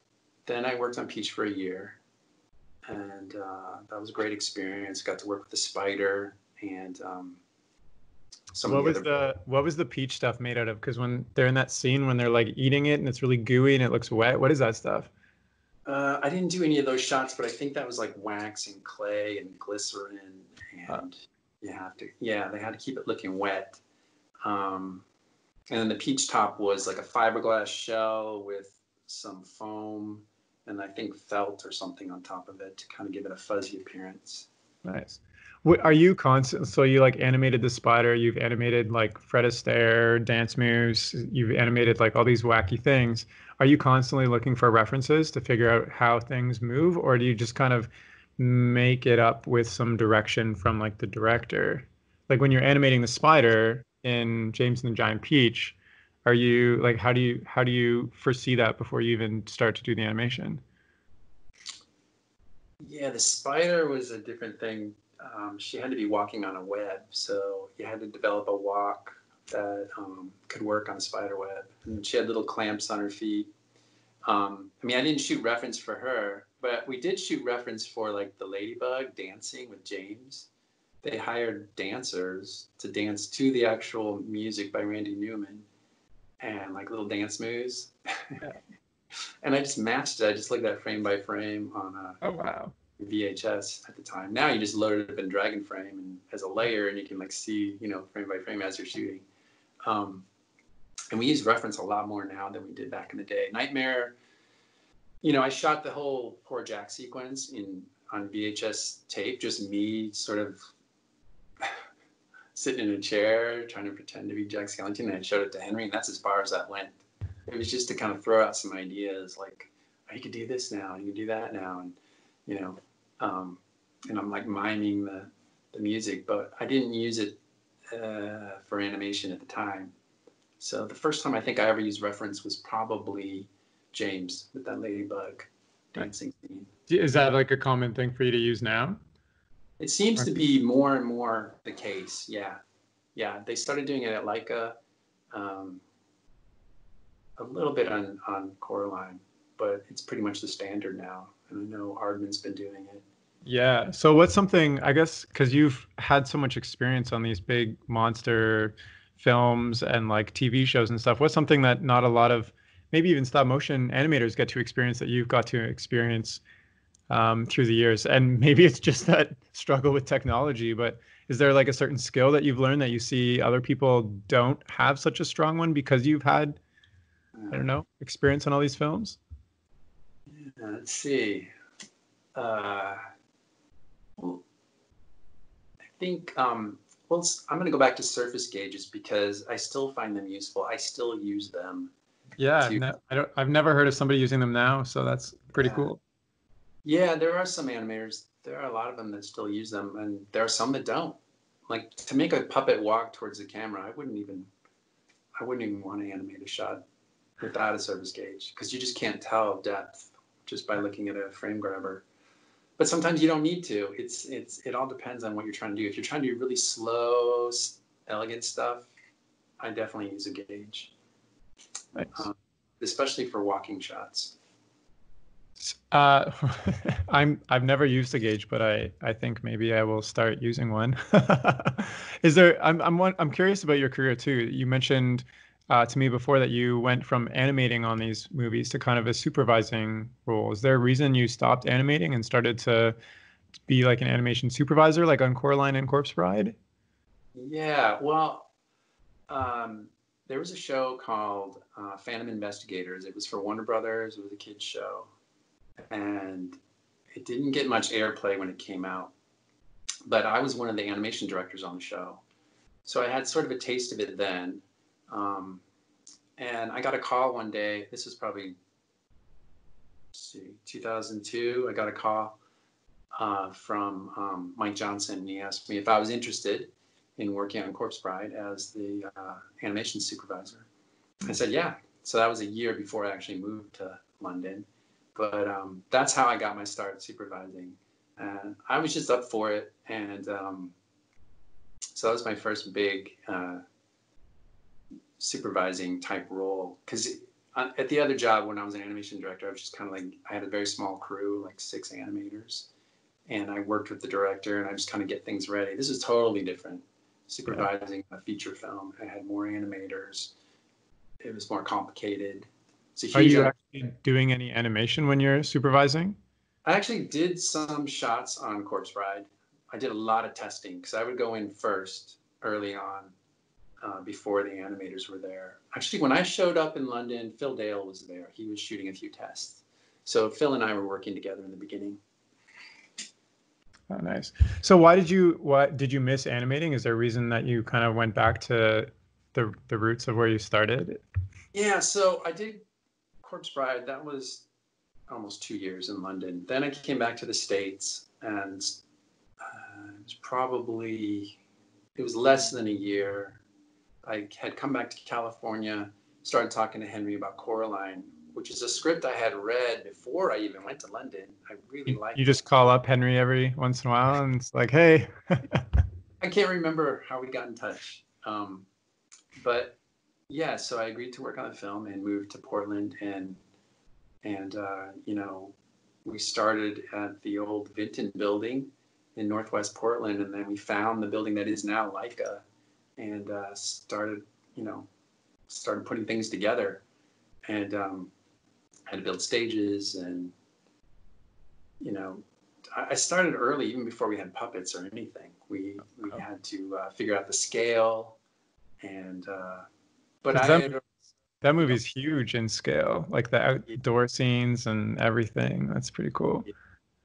Speaker 2: then I worked on Peach for a year, and that was a great experience. Got to work with the spider and some of
Speaker 1: What
Speaker 2: the
Speaker 1: was
Speaker 2: other.
Speaker 1: the peach stuff made out of? Because when they're in that scene when they're like eating it and it's really gooey and it looks wet, what is that stuff?
Speaker 2: I didn't do any of those shots, but I think that was like wax and clay and glycerin,
Speaker 1: Uh,
Speaker 2: and they had to keep it looking wet. Um, and then the peach top was like a fiberglass shell with some foam and I think felt or something on top of it to kind of give it a fuzzy appearance.
Speaker 1: nice. Are you constant? So you like animated the spider, you've animated like Fred Astaire dance moves, you've animated like all these wacky things. Are you constantly looking for references to figure out how things move, or do you just kind of make it up with some direction from like the director? Like when you're animating the spider in James and the Giant Peach, are you like how do you foresee that before you even start to do the animation?
Speaker 2: Yeah, the spider was a different thing. She had to be walking on a web, so you had to develop a walk that could work on a spider web. And she had little clamps on her feet. I mean, I didn't shoot reference for her, but we did shoot reference for like the ladybug dancing with James. They hired dancers to dance to the actual music by Randy Newman and like little dance moves. And I just matched it. I just looked at frame by frame on
Speaker 1: Oh wow.
Speaker 2: VHS at the time. Now you just load it up in Dragon Frame and as a layer, and you can like see, frame by frame as you're shooting. Um, and we use reference a lot more now than we did back in the day. Nightmare, I shot the whole poor Jack sequence on VHS tape, just me sort of sitting in a chair trying to pretend to be Jack Skellington, and I showed it to Henry, and that's as far as that went. It was just to kind of throw out some ideas like, oh, you could do this now, you could do that now, and you know, and I'm like miming the music, but I didn't use it for animation at the time. So the first time I think I ever used reference was probably James with that ladybug
Speaker 1: Nice.
Speaker 2: dancing scene.
Speaker 1: Is that like a common thing for you to use now?
Speaker 2: It seems
Speaker 1: Or-
Speaker 2: to be more and more the case. Yeah. They started doing it at Leica, um, a little bit on Coraline, but it's pretty much the standard now. And I know Hardman's been doing it.
Speaker 1: Yeah. So what's something, I guess, because you've had so much experience on these big monster films and like TV shows and stuff, what's something that not a lot of maybe even stop motion animators get to experience that you've got to experience through the years? And maybe it's just that struggle with technology, but is there like a certain skill that you've learned that you see other people don't have such a strong one because you've had, I don't know, experience on all these films?
Speaker 2: Let's see. Uh, well, I think, I'm going to go back to surface gauges because I still find them useful. I still use them
Speaker 1: Yeah,
Speaker 2: to,
Speaker 1: I've never heard of somebody using them now, so that's pretty
Speaker 2: uh,
Speaker 1: cool.
Speaker 2: yeah, there are some animators. There are a lot of them that still use them, and there are some that don't. Like to make a puppet walk towards the camera, I wouldn't even want to animate a shot without a surface gauge because you just can't tell depth just by looking at a frame grabber. But sometimes you don't need to. It all depends on what you're trying to do. If you're trying to do really slow, elegant stuff, I definitely use a gauge.
Speaker 1: Nice.
Speaker 2: Especially for walking shots.
Speaker 1: I've never used a gauge, but I think maybe I will start using one. Is there? I'm curious about your career too. You mentioned to me before that you went from animating on these movies to kind of a supervising role. Is there a reason you stopped animating and started to be like an animation supervisor, like on Coraline and Corpse Bride?
Speaker 2: Yeah, well, there was a show called Phantom Investigators. It was for Warner Brothers. It was a kids show, and it didn't get much airplay when it came out. But I was one of the animation directors on the show, so I had sort of a taste of it then. And I got a call one day. This was probably, 2002. I got a call from Mike Johnson, and he asked me if I was interested in working on Corpse Bride as the animation supervisor. I said, yeah. So that was a year before I actually moved to London. But that's how I got my start supervising. And I was just up for it. And so that was my first big supervising type role. Because at the other job, when I was an animation director, I was just kind of like, I had a very small crew, like 6 animators. And I worked with the director, and I just kind of get things ready. This is totally different. Supervising a feature film, I had more animators. It was more complicated.
Speaker 1: Are you actually doing any animation when you're supervising?
Speaker 2: I actually did some shots on Corpse Bride. I did a lot of testing because I would go in first early on before the animators were there. Actually, when I showed up in London, Phil Dale was there. He was shooting a few tests. So Phil and I were working together in the beginning.
Speaker 1: Oh, nice. So what did you miss animating? Is there a reason that you kind of went back to the roots of where you started? Yeah,
Speaker 2: so I did Corpse Bride. That was almost 2 years in London. Then I came back to the States, and it was less than a year. I had come back to California, started talking to Henry about Coraline, which is a script I had read before I even went to London. I really liked it. You
Speaker 1: just call up Henry every once in a while and it's like, hey.
Speaker 2: I can't remember how we got in touch. But yeah, so I agreed to work on the film and moved to Portland, and we started at the old Vinton building in Northwest Portland, and then we found the building that is now Leica, and started putting things together, and had to build stages, and I started early, even before we had puppets or anything. We had to figure out the scale, and
Speaker 1: that movie's huge in scale, like the outdoor scenes and everything. That's pretty cool.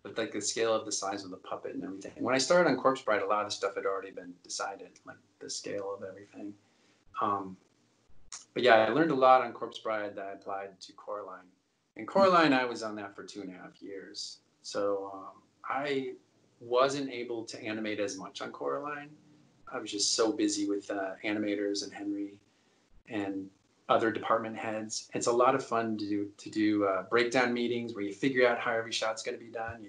Speaker 2: But like the scale of the size of the puppet and everything. When I started on Corpse Bride, a lot of stuff had already been decided, like the scale of everything. But yeah, I learned a lot on Corpse Bride that I applied to Coraline. And Coraline, I was on that for 2.5 years. So I wasn't able to animate as much on Coraline. I was just so busy with animators and Henry and other department heads. It's a lot of fun to do breakdown meetings where you figure out how every shot's going to be done.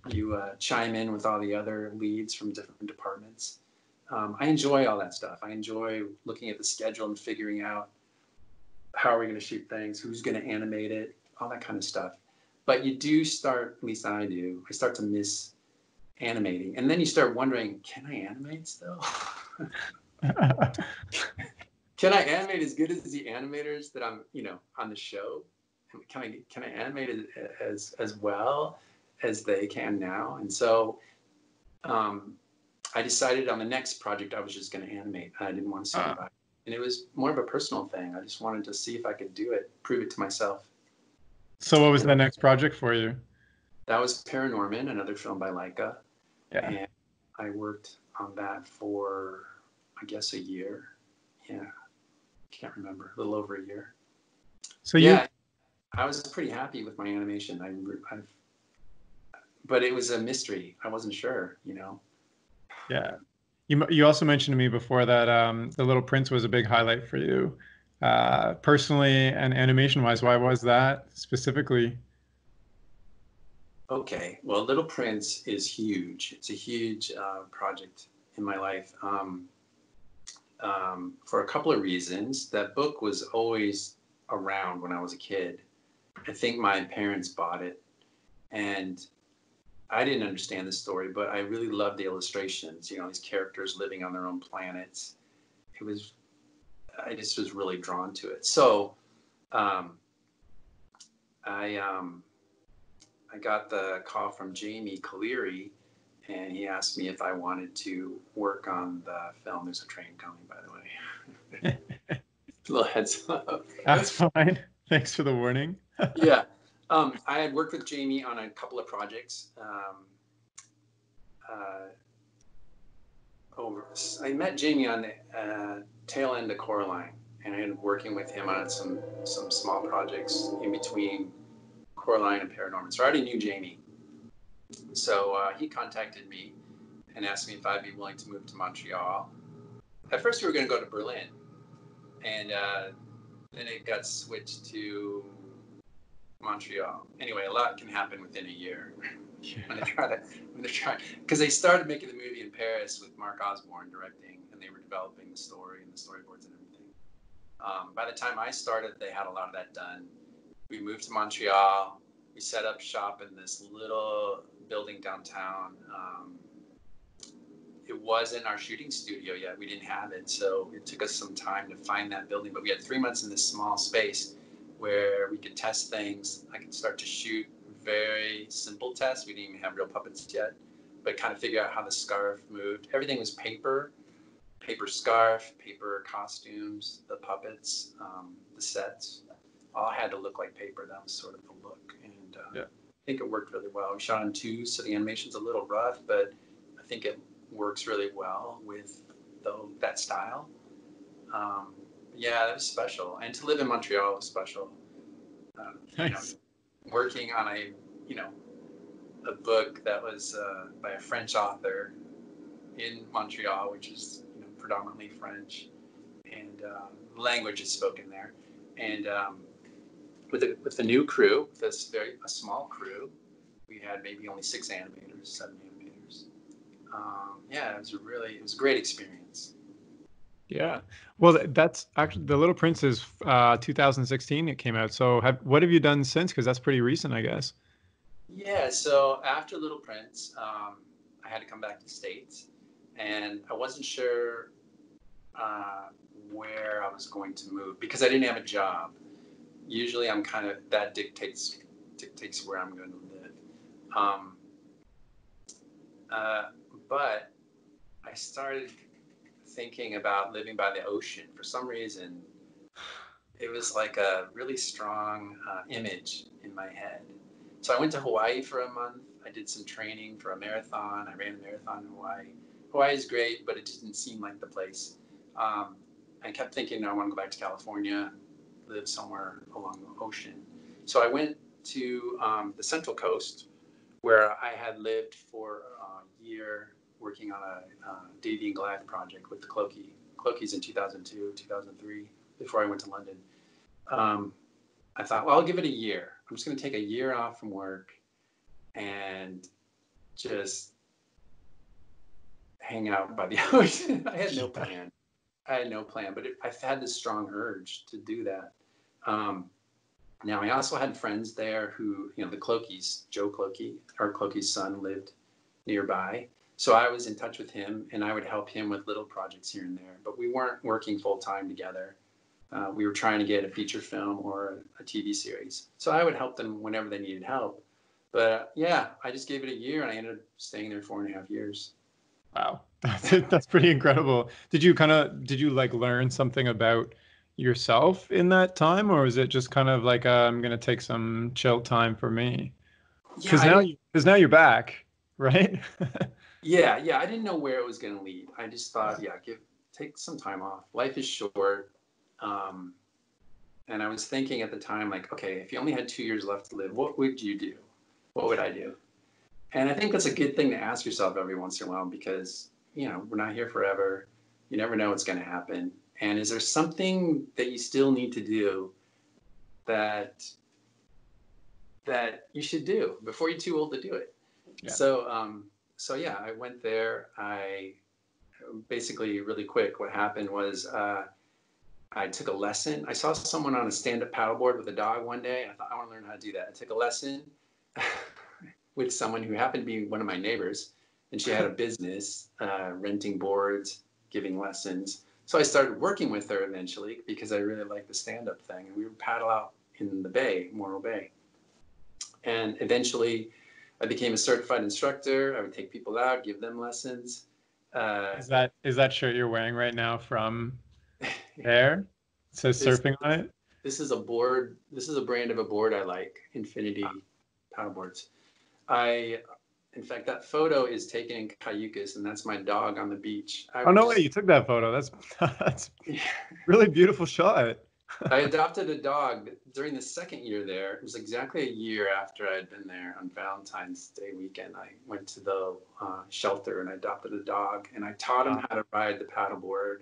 Speaker 2: You chime in with all the other leads from different departments. I enjoy all that stuff. I enjoy looking at the schedule and figuring out how are we going to shoot things, who's going to animate it, all that kind of stuff. But you do start, at least I do, I start to miss animating. And then you start wondering, can I animate still? Can I animate as good as the animators that I'm, on the show? Can I animate as well as they can now? And so I decided on the next project I was just going to animate. I didn't want to say goodbye. And it was more of a personal thing. I just wanted to see if I could do it, prove it to myself.
Speaker 1: So what was the next project for you?
Speaker 2: That was Paranorman, another film by Leica.
Speaker 1: Yeah.
Speaker 2: And I worked on that for, I guess, a year. Yeah. Can't remember. A little over a year.
Speaker 1: So
Speaker 2: I was pretty happy with my animation. But it was a mystery. I wasn't sure,
Speaker 1: Yeah. You also mentioned to me before that The Little Prince was a big highlight for you. Personally and animation-wise, why was that specifically?
Speaker 2: Okay, well, Little Prince is huge. It's a huge project in my life for a couple of reasons. That book was always around when I was a kid. I think my parents bought it, and I didn't understand the story, but I really loved the illustrations. You know, these characters living on their own planets. It was, I just was really drawn to it. So um, I I got the call from Jamie Cleary, and he asked me if I wanted to work on the film. There's a train coming, by the way. Little heads up.
Speaker 1: That's fine. Thanks for the warning.
Speaker 2: Yeah. I had worked with Jamie on a couple of projects. Uh, I met Jamie on the tail end of Coraline, and I ended up working with him on some small projects in between Coraline and Paranorman. So I already knew Jamie. So he contacted me and asked me if I'd be willing to move to Montreal. At first, we were going to go to Berlin, and then it got switched to Montreal. Anyway, a lot can happen within a year when they try, because they started making the movie in Paris with Mark Osborne directing, and they were developing the story and the storyboards and everything. By the time I started, they had a lot of that done. We moved to Montreal. We set up shop in this little building downtown. It wasn't our shooting studio yet. We didn't have it. So it took us some time to find that building. But we had 3 months in this small space where we could test things. I could start to shoot very simple tests. We didn't even have real puppets yet, but kind of figure out how the scarf moved. Everything was paper scarf, paper costumes, the puppets, the sets. All had to look like paper. That was sort of the look. And
Speaker 1: Yeah.
Speaker 2: I think it worked really well. We shot on 2, so the animation's a little rough, but I think it works really well with that style. Yeah, that was special. And to live in Montreal was special.
Speaker 1: Nice.
Speaker 2: Working on a book that was by a French author in Montreal, which is predominantly French, and language is spoken there. And with the new crew, this a small crew, we had maybe only 7 animators. Yeah, it was a great experience.
Speaker 1: Yeah. Well, that's actually The Little Prince is 2016 it came out. So what have you done since? Because that's pretty recent, I guess.
Speaker 2: Yeah, so after Little Prince, I had to come back to the States, and I wasn't sure where I was going to move because I didn't have a job. Usually, I'm kind of that dictates where I'm going to live. Um, but I started thinking about living by the ocean. For some reason, it was like a really strong image in my head. So I went to Hawaii for a month. I did some training for a marathon. I ran a marathon in Hawaii. Hawaii is great, but it just didn't seem like the place. I kept thinking, I want to go back to California, live somewhere along the ocean. So I went to the Central Coast, where I had lived for a year working on a Davy and Goliath project with the Cloakies in 2002, 2003, before I went to London. I thought, well, I'll give it a year. I'm just going to take a year off from work and just hang out by the ocean. I had no plan. But I've had this strong urge to do that. Now, I also had friends there who, the Cloakies, Joe Cloaky, our Cloaky's son, lived nearby. So I was in touch with him, and I would help him with little projects here and there. But we weren't working full time together. We were trying to get a feature film or a TV series. So I would help them whenever they needed help. But yeah, I just gave it a year, and I ended up staying there 4.5 years.
Speaker 1: Wow. That's pretty incredible. Did you like learn something about yourself in that time, or was it just kind of like I'm gonna take some chill time for me?
Speaker 2: Yeah,
Speaker 1: Because now you're back, right?
Speaker 2: yeah, I didn't know where it was going to lead. I just thought, take some time off. Life is short. And I was thinking at the time, like, okay, if you only had 2 years left to live, what would you do? What would I do? And I think that's a good thing to ask yourself every once in a while because, we're not here forever. You never know what's going to happen. And is there something that you still need to do that that you should do before you're too old to do it.
Speaker 1: Yeah.
Speaker 2: So yeah, I went there. I basically, really quick, what happened was I took a lesson. I saw someone on a stand-up paddleboard with a dog one day, and I thought, I want to learn how to do that. I took a lesson with someone who happened to be one of my neighbors, and she had a business renting boards, giving lessons. So I started working with her eventually because I really liked the stand-up thing, and we would paddle out in the bay, Morro Bay. And eventually, I became a certified instructor. I would take people out, give them lessons.
Speaker 1: Is that shirt you're wearing right now from there? It says surfing on it.
Speaker 2: This is a board. This is a brand of a board I like, Infinity paddleboards. In fact, that photo is taken in Cayucas, and that's my dog on the beach.
Speaker 1: Oh, no way, you took that photo. That's really beautiful shot.
Speaker 2: I adopted a dog during the second year there. It was exactly a year after I had been there on Valentine's Day weekend. I went to the shelter and I adopted a dog, and I taught him how to ride the paddleboard.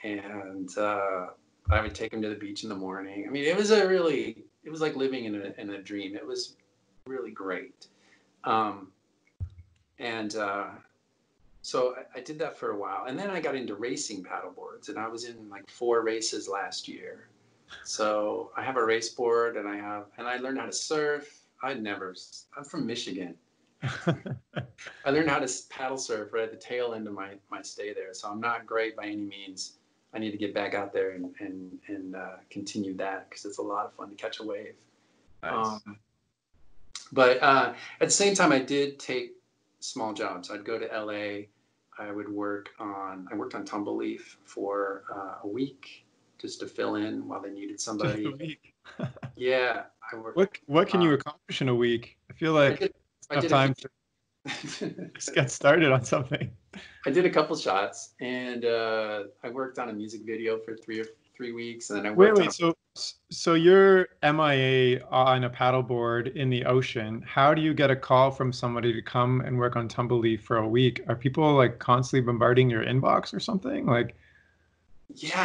Speaker 2: And I would take him to the beach in the morning. I mean, it was like living in a dream. It was really great. So I did that for a while, and then I got into racing paddleboards, and I was in like 4 races last year. So I have a race board, and I learned how to surf. I'm from Michigan. I learned how to paddle surf right at the tail end of my stay there. So I'm not great by any means. I need to get back out there and continue that, because it's a lot of fun to catch a wave.
Speaker 1: Nice.
Speaker 2: But at the same time, I did take small jobs. I'd go to LA. I worked on Tumbleleaf for a week just to fill in while they needed somebody.
Speaker 1: Just a week.
Speaker 2: Yeah, I worked.
Speaker 1: What can you accomplish in a week? I feel like it's enough time to just get started on something.
Speaker 2: I did a couple shots, and I worked on a music video for 3 weeks, and then I worked
Speaker 1: So you're MIA on a paddleboard in the ocean. How do you get a call from somebody to come and work on Tumbleleaf for a week? Are people like constantly bombarding your inbox or something? Like,
Speaker 2: yeah,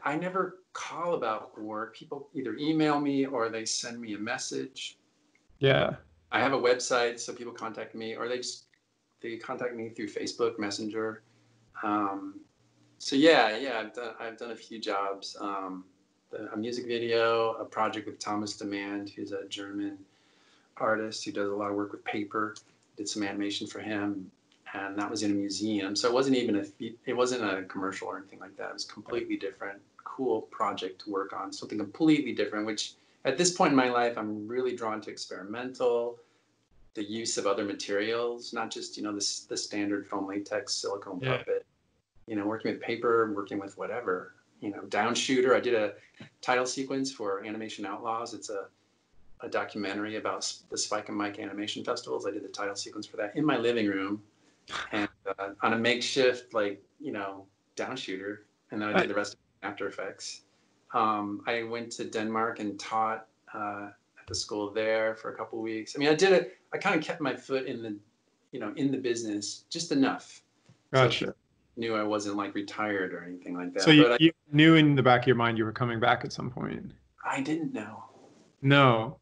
Speaker 2: I never call about work. People either email me or they send me a message.
Speaker 1: Yeah.
Speaker 2: I have a website, so people contact me, or they contact me through Facebook Messenger. So yeah, I've done a few jobs. A music video, a project with Thomas Demand, who's a German artist who does a lot of work with paper. Did some animation for him, and that was in a museum. So it wasn't a commercial or anything like that. It was completely different, cool project to work on, something completely different, which at this point in my life, I'm really drawn to experimental, the use of other materials, not just, the standard foam latex, silicone puppet, working with paper, working with whatever, down shooter. I did a title sequence for Animation Outlaws. It's a documentary about the Spike and Mike animation festivals. I did the title sequence for that in my living room, and on a makeshift, down shooter. And then I did the rest of After Effects. I went to Denmark and taught at the school there for a couple of weeks. I mean, I kind of kept my foot in the business just enough.
Speaker 1: Gotcha.
Speaker 2: So knew I wasn't like retired or anything like that.
Speaker 1: So you knew in the back of your mind you were coming back at some point.
Speaker 2: I didn't know.
Speaker 1: No.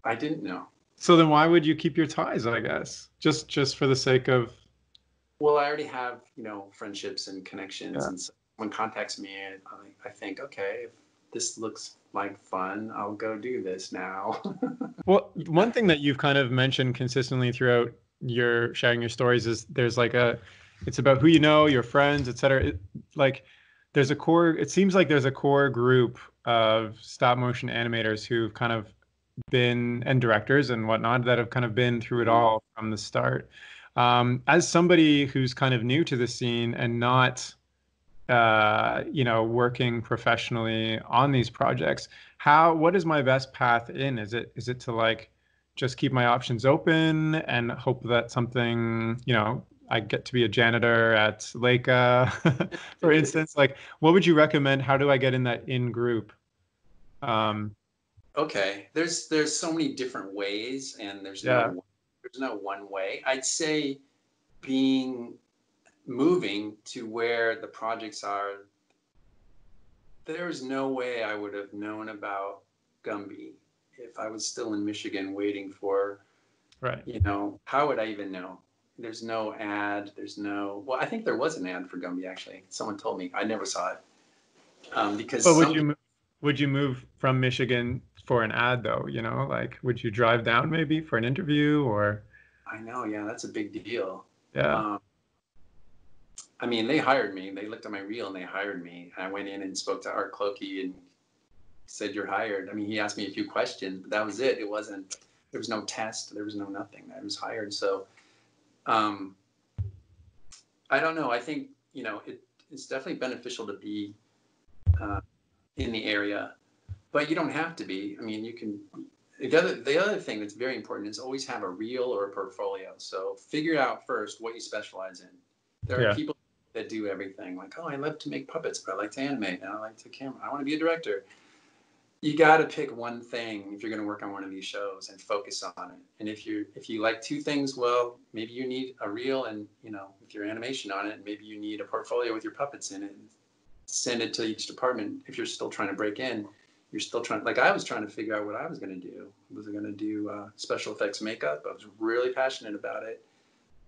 Speaker 2: I didn't know.
Speaker 1: So then why would you keep your ties, I guess? Just for the sake of...
Speaker 2: Well, I already have, friendships and connections.
Speaker 1: Yeah.
Speaker 2: And so when contacts me, I think, okay, if this looks like fun, I'll go do this now.
Speaker 1: Well, one thing that you've kind of mentioned consistently throughout your sharing your stories is there's it's about who you know, your friends, etc. It seems like there's a core group of stop motion animators who've kind of been, and directors and whatnot, that have kind of been through it all from the start. As somebody who's kind of new to the scene and not, working professionally on these projects, what is my best path in? Is it to just keep my options open and hope that something, I get to be a janitor at Leica, for instance? What would you recommend? How do I get in that in group?
Speaker 2: Okay, there's so many different ways, and there's no one way. I'd say moving to where the projects are. There's no way I would have known about Gumby if I was still in Michigan waiting for,
Speaker 1: Right.
Speaker 2: how would I even know? There's no ad. Well, I think there was an ad for Gumby, actually. Someone told me. I never saw it. Because
Speaker 1: But would you move from Michigan for an ad though? Like would you drive down maybe for an interview or?
Speaker 2: I know, yeah, that's a big deal.
Speaker 1: Yeah.
Speaker 2: I mean, they hired me. They looked at my reel and they hired me. I went in and spoke to Art Clokey and said, "You're hired." I mean, he asked me a few questions, but that was it. There was no test. There was no nothing. I was hired. So, um, I don't know. I think, it's definitely beneficial to be in the area, but you don't have to be. I mean, you can. The other thing that's very important is always have a reel or a portfolio. So figure out first what you specialize in. There are
Speaker 1: Yeah.
Speaker 2: people that do everything. Like, oh, I love to make puppets, but I like to animate, and I like to camera. I want to be a director. You got to pick one thing if you're going to work on one of these shows and focus on it. And if you like two things, well, maybe you need a reel and, with your animation on it, maybe you need a portfolio with your puppets in it. And send it to each department. If you're still trying to break in, you're still trying, like I was trying to figure out what I was going to do. Was I going to do special effects makeup? I was really passionate about it.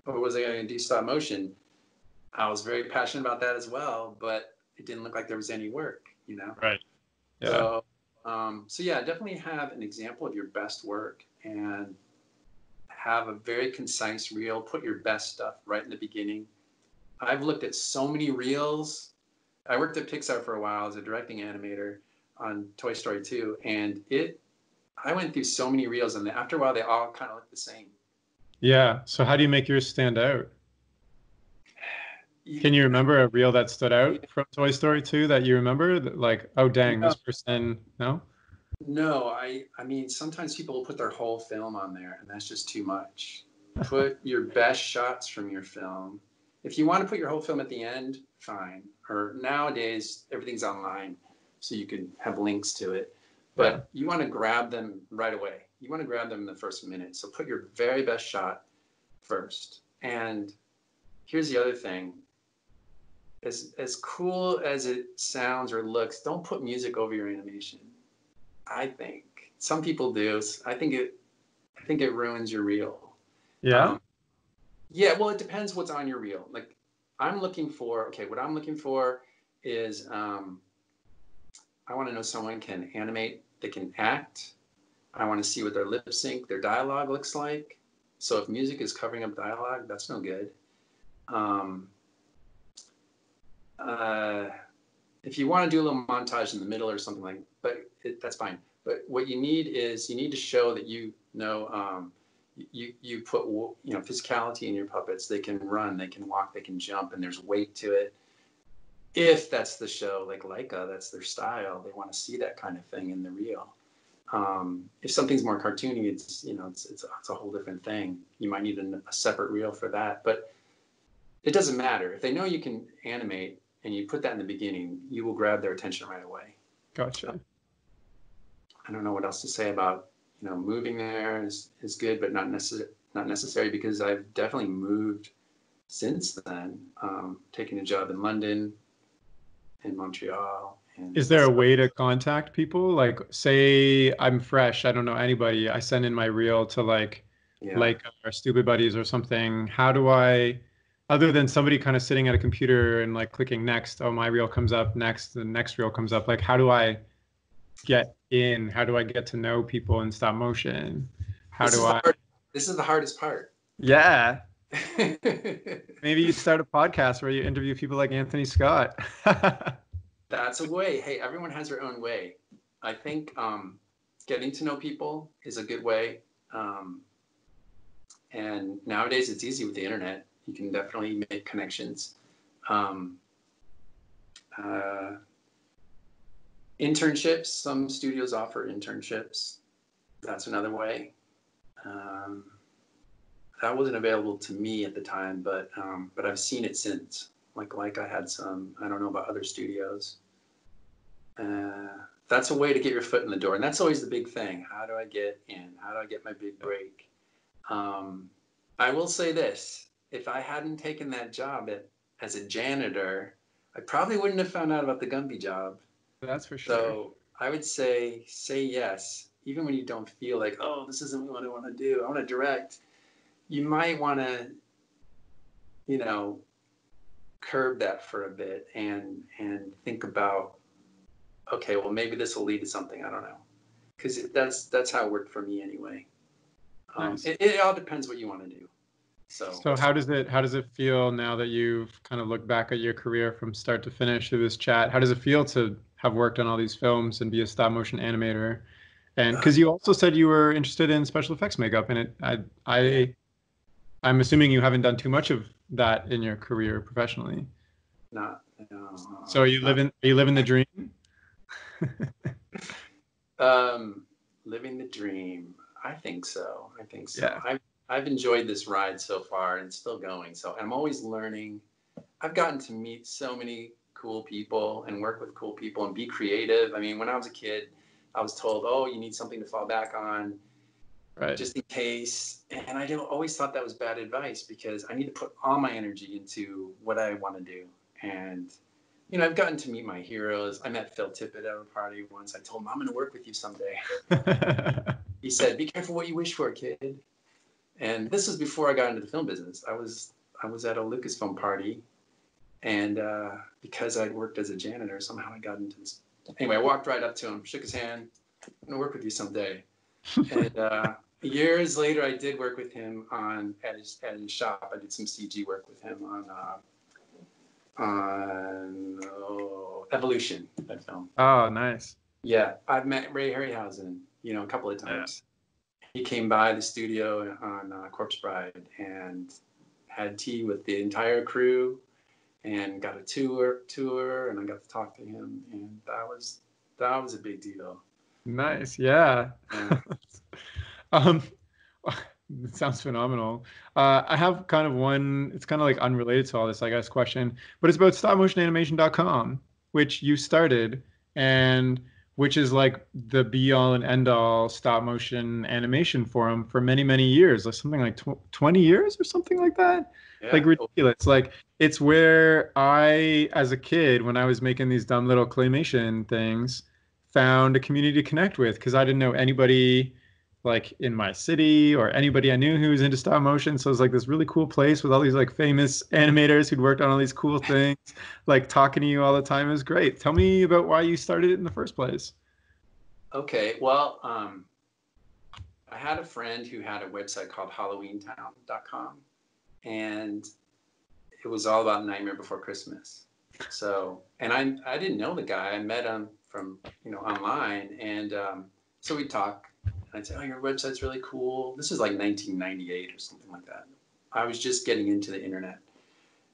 Speaker 2: Or was I going to do stop motion? I was very passionate about that as well, but it didn't look like there was any work.
Speaker 1: Right. Yeah.
Speaker 2: So yeah, definitely have an example of your best work and have a very concise reel. Put your best stuff right in the beginning. I've looked at so many reels. I worked at Pixar for a while as a directing animator on Toy Story 2, and I went through so many reels, and after a while, they all kind of look the same.
Speaker 1: Yeah. So how do you make yours stand out? Can you remember a reel that stood out from Toy Story 2 that you remember? Like, oh dang, this person, no?
Speaker 2: No, I mean, sometimes people will put their whole film on there, and that's just too much. Put your best shots from your film. If you want to put your whole film at the end, fine. Or nowadays, everything's online, so you can have links to it. But you want to grab them right away. You want to grab them in the first minute. So put your very best shot first. And here's the other thing. As cool as it sounds or looks, don't put music over your animation. I think some people do. I think it ruins your reel.
Speaker 1: Yeah.
Speaker 2: Yeah. Well, it depends what's on your reel. Like what I'm looking for is I want to know someone can animate, they can act. I want to see what their lip sync, their dialogue looks like. So if music is covering up dialogue, that's no good. If you want to do a little montage in the middle or something that's fine. But what you need to show that you put physicality in your puppets. They can run, they can walk, they can jump, and there's weight to it. If that's the show, like Leica, that's their style. They want to see that kind of thing in the reel. If something's more cartoony, it's a whole different thing. You might need a separate reel for that, but it doesn't matter. If they know you can animate and you put that in the beginning, you will grab their attention right away.
Speaker 1: Gotcha.
Speaker 2: I don't know what else to say about, moving there is good, but not necessary because I've definitely moved since then, taking a job in London, in Montreal.
Speaker 1: Is there a way to contact people? Like, say I'm fresh, I don't know anybody. I send in my reel to like our Stupid Buddies or something. How do I, other than somebody kind of sitting at a computer and like clicking next, oh, my reel comes up next, the next reel comes up. Like, how do I get in? How do I get to know people in stop motion?
Speaker 2: This is the hardest part.
Speaker 1: Yeah. Maybe you start a podcast where you interview people like Anthony Scott.
Speaker 2: That's a way. Hey, everyone has their own way. I think getting to know people is a good way. And nowadays it's easy with the internet. You can definitely make connections. Internships, some studios offer internships. That's another way. That wasn't available to me at the time, but I've seen it since. Like I had some, I don't know about other studios. That's a way to get your foot in the door. And that's always the big thing. How do I get in? How do I get my big break? I will say this. If I hadn't taken that job as a janitor, I probably wouldn't have found out about the Gumby job.
Speaker 1: That's for sure.
Speaker 2: So I would say yes. even when you don't feel like, oh, this isn't what I want to do, I want to direct, you might want to, you know, curb that for a bit and think about, okay, well, maybe this will lead to something. I don't know, because that's how it worked for me anyway.
Speaker 1: Nice.
Speaker 2: It all depends what you want to do.
Speaker 1: So how does it feel now that you've kind of looked back at your career from start to finish through this chat? How does it feel to have worked on all these films and be a stop motion animator? And because you also said you were interested in special effects makeup, and I'm assuming you haven't done too much of that in your career professionally.
Speaker 2: No.
Speaker 1: So are you living the dream?
Speaker 2: Living the dream. I think so.
Speaker 1: Yeah.
Speaker 2: I've enjoyed this ride so far, and it's still going. So I'm always learning. I've gotten to meet so many cool people and work with cool people and be creative. I mean, when I was a kid, I was told, oh, you need something to fall back on,
Speaker 1: Right.
Speaker 2: just in case. And I always thought that was bad advice, because I need to put all my energy into what I want to do. And, you know, I've gotten to meet my heroes. I met Phil Tippett at a party once. I told him, I'm going to work with you someday. He said, be careful what you wish for, kid. And this was before I got into the film business. I was at a Lucasfilm party, and because I'd worked as a janitor, somehow I got into this. Anyway, I walked right up to him, shook his hand. I'm going to work with you someday. And years later, I did work with him at his shop. I did some CG work with him on Evolution, that film.
Speaker 1: Oh, nice.
Speaker 2: Yeah, I've met Ray Harryhausen, you know, a couple of times. He came by the studio on Corpse Bride and had tea with the entire crew and got a tour, and I got to talk to him, and that was a big deal.
Speaker 1: Nice. Yeah. It sounds phenomenal. I have kind of one, it's kind of like unrelated to all this, I guess, question, but it's about stopmotionanimation.com, which you started, and which is like the be all and end all stop motion animation forum for many, many years, like something like 20 years or something like that.
Speaker 2: Yeah.
Speaker 1: Like ridiculous. Like it's where I, as a kid, when I was making these dumb little claymation things, found a community to connect with, because I didn't know anybody like in my city or anybody I knew who was into stop motion. So it was like this really cool place with all these like famous animators who'd worked on all these cool things, like talking to you all the time. It was great. Tell me about why you started it in the first place.
Speaker 2: Okay, well, I had a friend who had a website called halloweentown.com, and it was all about Nightmare Before Christmas. So, and I didn't know the guy. I met him from, you know, online, and so we'd talk. And I'd say, oh, your website's really cool. This is like 1998 or something like that. I was just getting into the internet.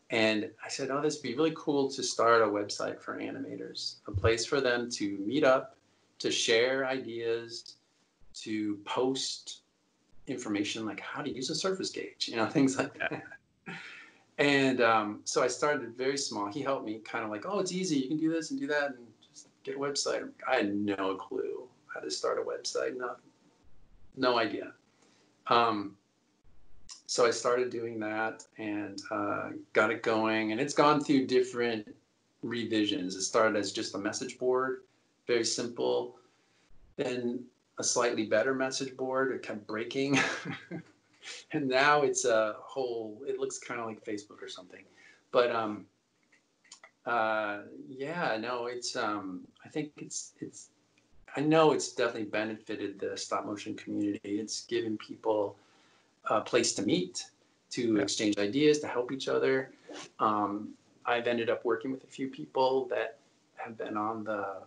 Speaker 2: And I said, oh, this would be really cool to start a website for animators, a place for them to meet up, to share ideas, to post information like how to use a surface gauge, you know, things like that. And so I started very small. He helped me kind of like, oh, it's easy. You can do this and do that and just get a website. I had no clue how to start a website. No idea. So I started doing that and got it going. And it's gone through different revisions. It started as just a message board, very simple. Then a slightly better message board. It kept breaking. And now it's a whole, it looks kind of like Facebook or something. But yeah, no, it's, I think I know it's definitely benefited the stop motion community. It's given people a place to meet, to exchange ideas, to help each other. I've ended up working with a few people that have been on the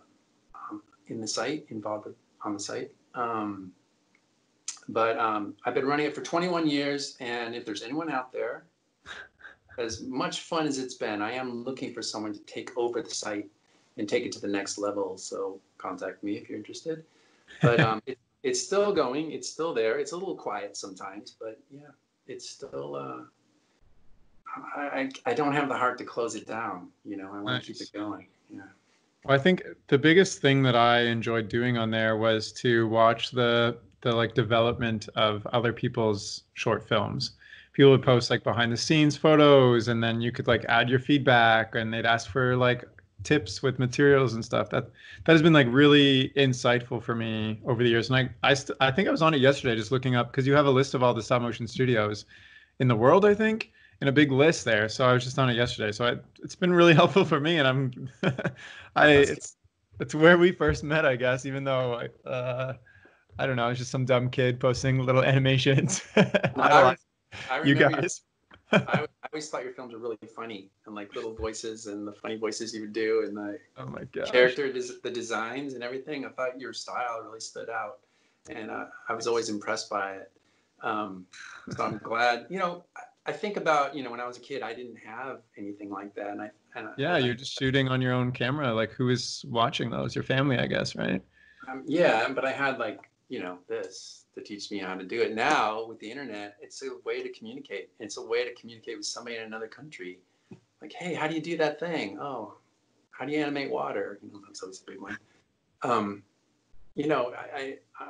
Speaker 2: in the site, involved on the site. But I've been running it for 21 years, and if there's anyone out there, as much fun as it's been, I am looking for someone to take over the site and take it to the next level. So contact me if you're interested. But it's still going. It's still there. It's a little quiet sometimes, but yeah, it's still. I don't have the heart to close it down. You know, I want to keep it going. Yeah.
Speaker 1: Well, I think the biggest thing that I enjoyed doing on there was to watch the like development of other people's short films. People would post like behind the scenes photos, and then you could like add your feedback, and they'd ask for like tips with materials and stuff. That has been like really insightful for me over the years. And I think I was on it yesterday just looking up because you have a list of all the stop motion studios in the world, I think, in a big list there. So I was just on it yesterday. So it's been really helpful for me, and I'm
Speaker 2: That's good.
Speaker 1: it's where we first met, I guess, even though I don't know, I was just some dumb kid posting little animations.
Speaker 2: No,
Speaker 1: Idolize
Speaker 2: I
Speaker 1: you
Speaker 2: remember your,
Speaker 1: guys.
Speaker 2: I always thought your films were really funny, and like little voices and the funny voices you would do, and the
Speaker 1: Oh my gosh.
Speaker 2: the designs and everything. I thought your style really stood out, and I was always impressed by it. So I'm glad. I think about when I was a kid, I didn't have anything like that,
Speaker 1: Yeah, you're just shooting on your own camera. Like, who is watching those? Your family, I guess, right?
Speaker 2: yeah, but I had like this to teach me how to do it. Now with the internet, it's a way to communicate. It's a way to communicate with somebody in another country. Like, hey, how do you do that thing? Oh, how do you animate water? That's always a big one.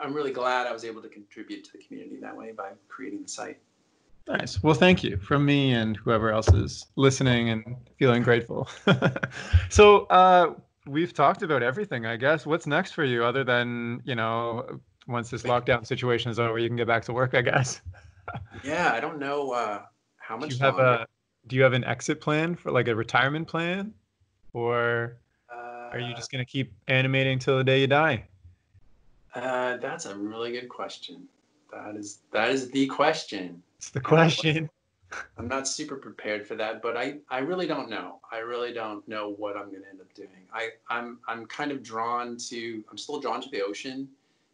Speaker 2: I'm really glad I was able to contribute to the community that way by creating the site.
Speaker 1: Nice. Well, thank you from me and whoever else is listening and feeling grateful. So, we've talked about everything, I guess. What's next for you other than, once this lockdown situation is over, you can get back to work, I guess.
Speaker 2: Yeah, I don't know how
Speaker 1: Do you
Speaker 2: much
Speaker 1: have
Speaker 2: longer.
Speaker 1: an exit plan for like a retirement plan, or are you
Speaker 2: Uh,
Speaker 1: just going to keep animating till the day you die?
Speaker 2: that's a really good question. That is the question,
Speaker 1: It's the
Speaker 2: and
Speaker 1: question.
Speaker 2: I'm not super prepared for that, but I really don't know. I really don't know what I'm going to end up doing. I'm kind of I'm still drawn to the ocean,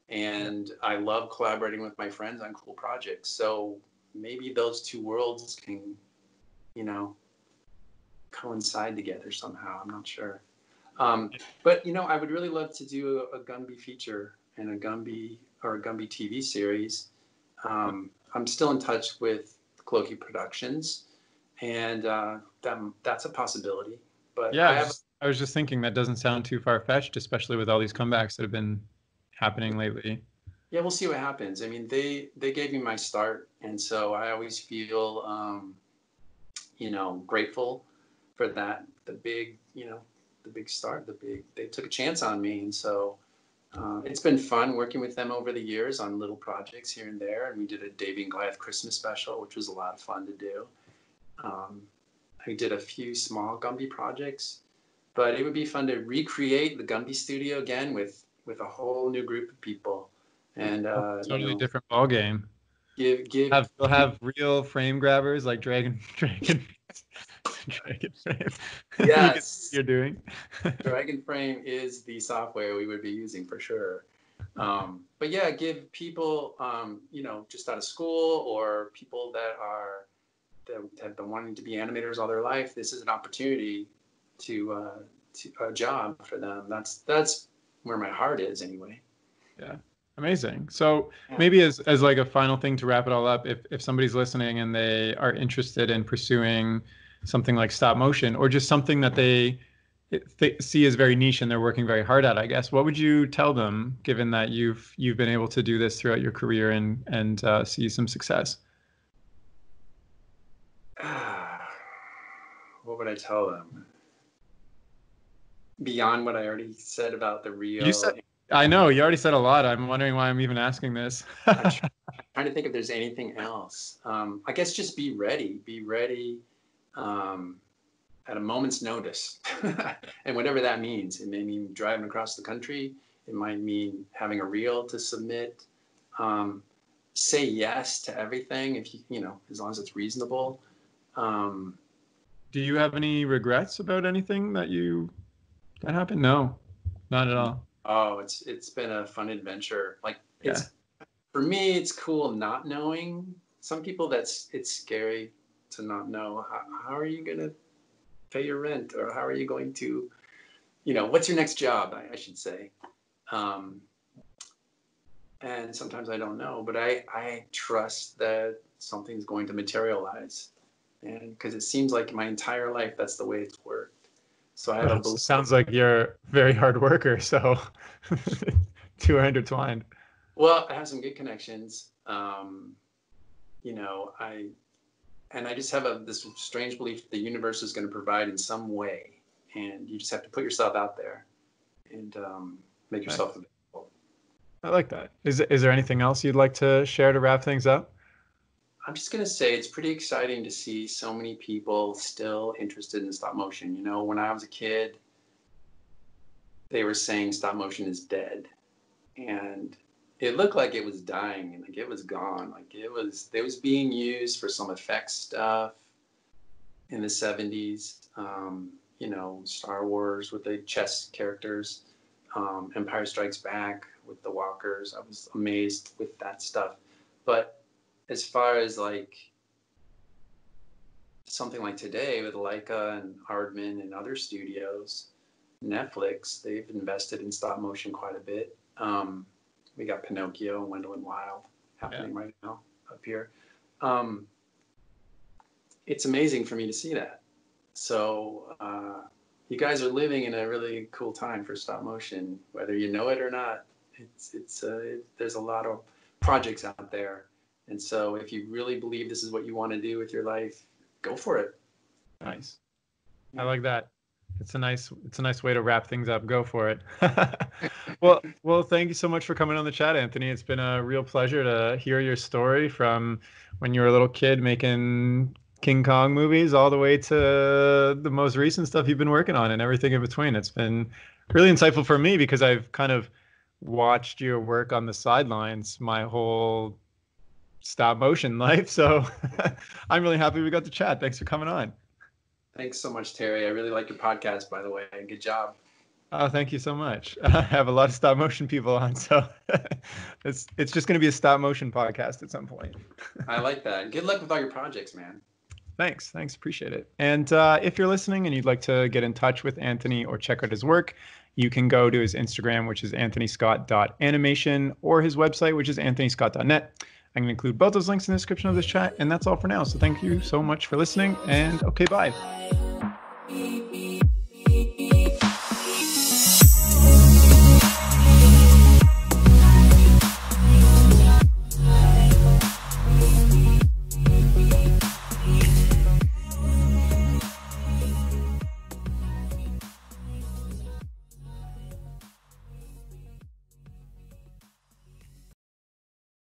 Speaker 1: Yeah.
Speaker 2: and I love collaborating with my friends on cool projects. So maybe those two worlds can, you know, coincide together somehow. I'm not sure. But I would really love to do a Gumby feature and a Gumby TV series. I'm still in touch with Cloaky Productions, and that's a possibility. But
Speaker 1: Yeah,
Speaker 2: I have,
Speaker 1: I was just thinking that doesn't sound too far-fetched, especially with all these comebacks that have been happening lately.
Speaker 2: yeah, we'll see what happens. I mean, they gave me my start, and so I always feel, grateful for that. The big start, they took a chance on me, and so. It's been fun working with them over the years on little projects here and there. And we did a Davy and Goliath Christmas special, which was a lot of fun to do. Um, I did a few small Gumby projects, but it would be fun to recreate the Gumby studio again with a whole new group of people, and
Speaker 1: Totally different ball game.
Speaker 2: give
Speaker 1: We'll
Speaker 2: people.
Speaker 1: have real frame grabbers like Dragon Frame. You can see what
Speaker 2: Yes,
Speaker 1: you're doing.
Speaker 2: Dragon Frame is the software we would be using for sure. But yeah, give people, just out of school or people that have been wanting to be animators all their life. This is an opportunity to a job for them. That's where my heart is anyway.
Speaker 1: Yeah. Amazing. So
Speaker 2: Yeah.
Speaker 1: maybe as like a final thing to wrap it all up, if somebody's listening and they are interested in pursuing something like stop motion or just something that they see as very niche and they're working very hard at, I guess, what would you tell them, given that you've been able to do this throughout your career and see some success?
Speaker 2: What would I tell them? Beyond what I already said about the
Speaker 1: You said,
Speaker 2: real.
Speaker 1: I know you already said a lot. I'm wondering why I'm even asking this.
Speaker 2: I'm trying to think if there's anything else. I guess just be ready. Be ready. Um, at a moment's notice. And whatever that means, it may mean driving across the country. It might mean having a reel to submit. Say yes to everything if as long as it's reasonable. Um,
Speaker 1: Do you have any regrets about anything that happened? No, not at all.
Speaker 2: oh, it's been a fun adventure. Like
Speaker 1: Yeah.
Speaker 2: it's for me, it's cool not knowing. Some people it's scary to not know. How are you gonna pay your rent, or how are you going to, what's your next job? I should say. Um, and sometimes I don't know, but I trust that something's going to materialize, and because it seems like my entire life that's the way it's worked. So I have a belief.
Speaker 1: Sounds like you're a very hard worker, so two are intertwined.
Speaker 2: Well, I have some good connections. I just have this strange belief the universe is going to provide in some way, and you just have to put yourself out there and make yourself available.
Speaker 1: I like that. Is there anything else you'd like to share to wrap things up?
Speaker 2: I'm just going to say it's pretty exciting to see so many people still interested in stop motion. You know, when I was a kid, they were saying stop motion is dead. And it looked like it was dying and like it was gone. Like it was being used for some effects stuff in the 70s. You know, Star Wars with the chess characters, Empire Strikes Back with the walkers. I was amazed with that stuff. But as far as like something like today with Leica and Aardman and other studios, Netflix, they've invested in stop motion quite a bit. We got Pinocchio and Wendell and Wild happening right now up here. It's amazing for me to see that. So you guys are living in a really cool time for stop motion, whether you know it or not. There's a lot of projects out there. And so if you really believe this is what you want to do with your life, go for it.
Speaker 1: Nice. I like that. It's a nice way to wrap things up. Go for it. Well, thank you so much for coming on the chat, Anthony. It's been a real pleasure to hear your story from when you were a little kid making King Kong movies all the way to the most recent stuff you've been working on and everything in between. It's been really insightful for me because I've kind of watched your work on the sidelines my whole stop motion life. So I'm really happy we got to chat. Thanks for coming on.
Speaker 2: Thanks so much, Terry. I really like your podcast, by the way. Good job.
Speaker 1: Oh, thank you so much. I have a lot of stop motion people on, so it's just going to be a stop motion podcast at some point.
Speaker 2: I like that. Good luck with all your projects, man.
Speaker 1: Thanks. Appreciate it. And if you're listening and you'd like to get in touch with Anthony or check out his work, you can go to his Instagram, which is anthonyscott.animation, or his website, which is anthonyscott.net. I'm going to include both those links in the description of this chat. And that's all for now. So thank you so much for listening. And okay, bye.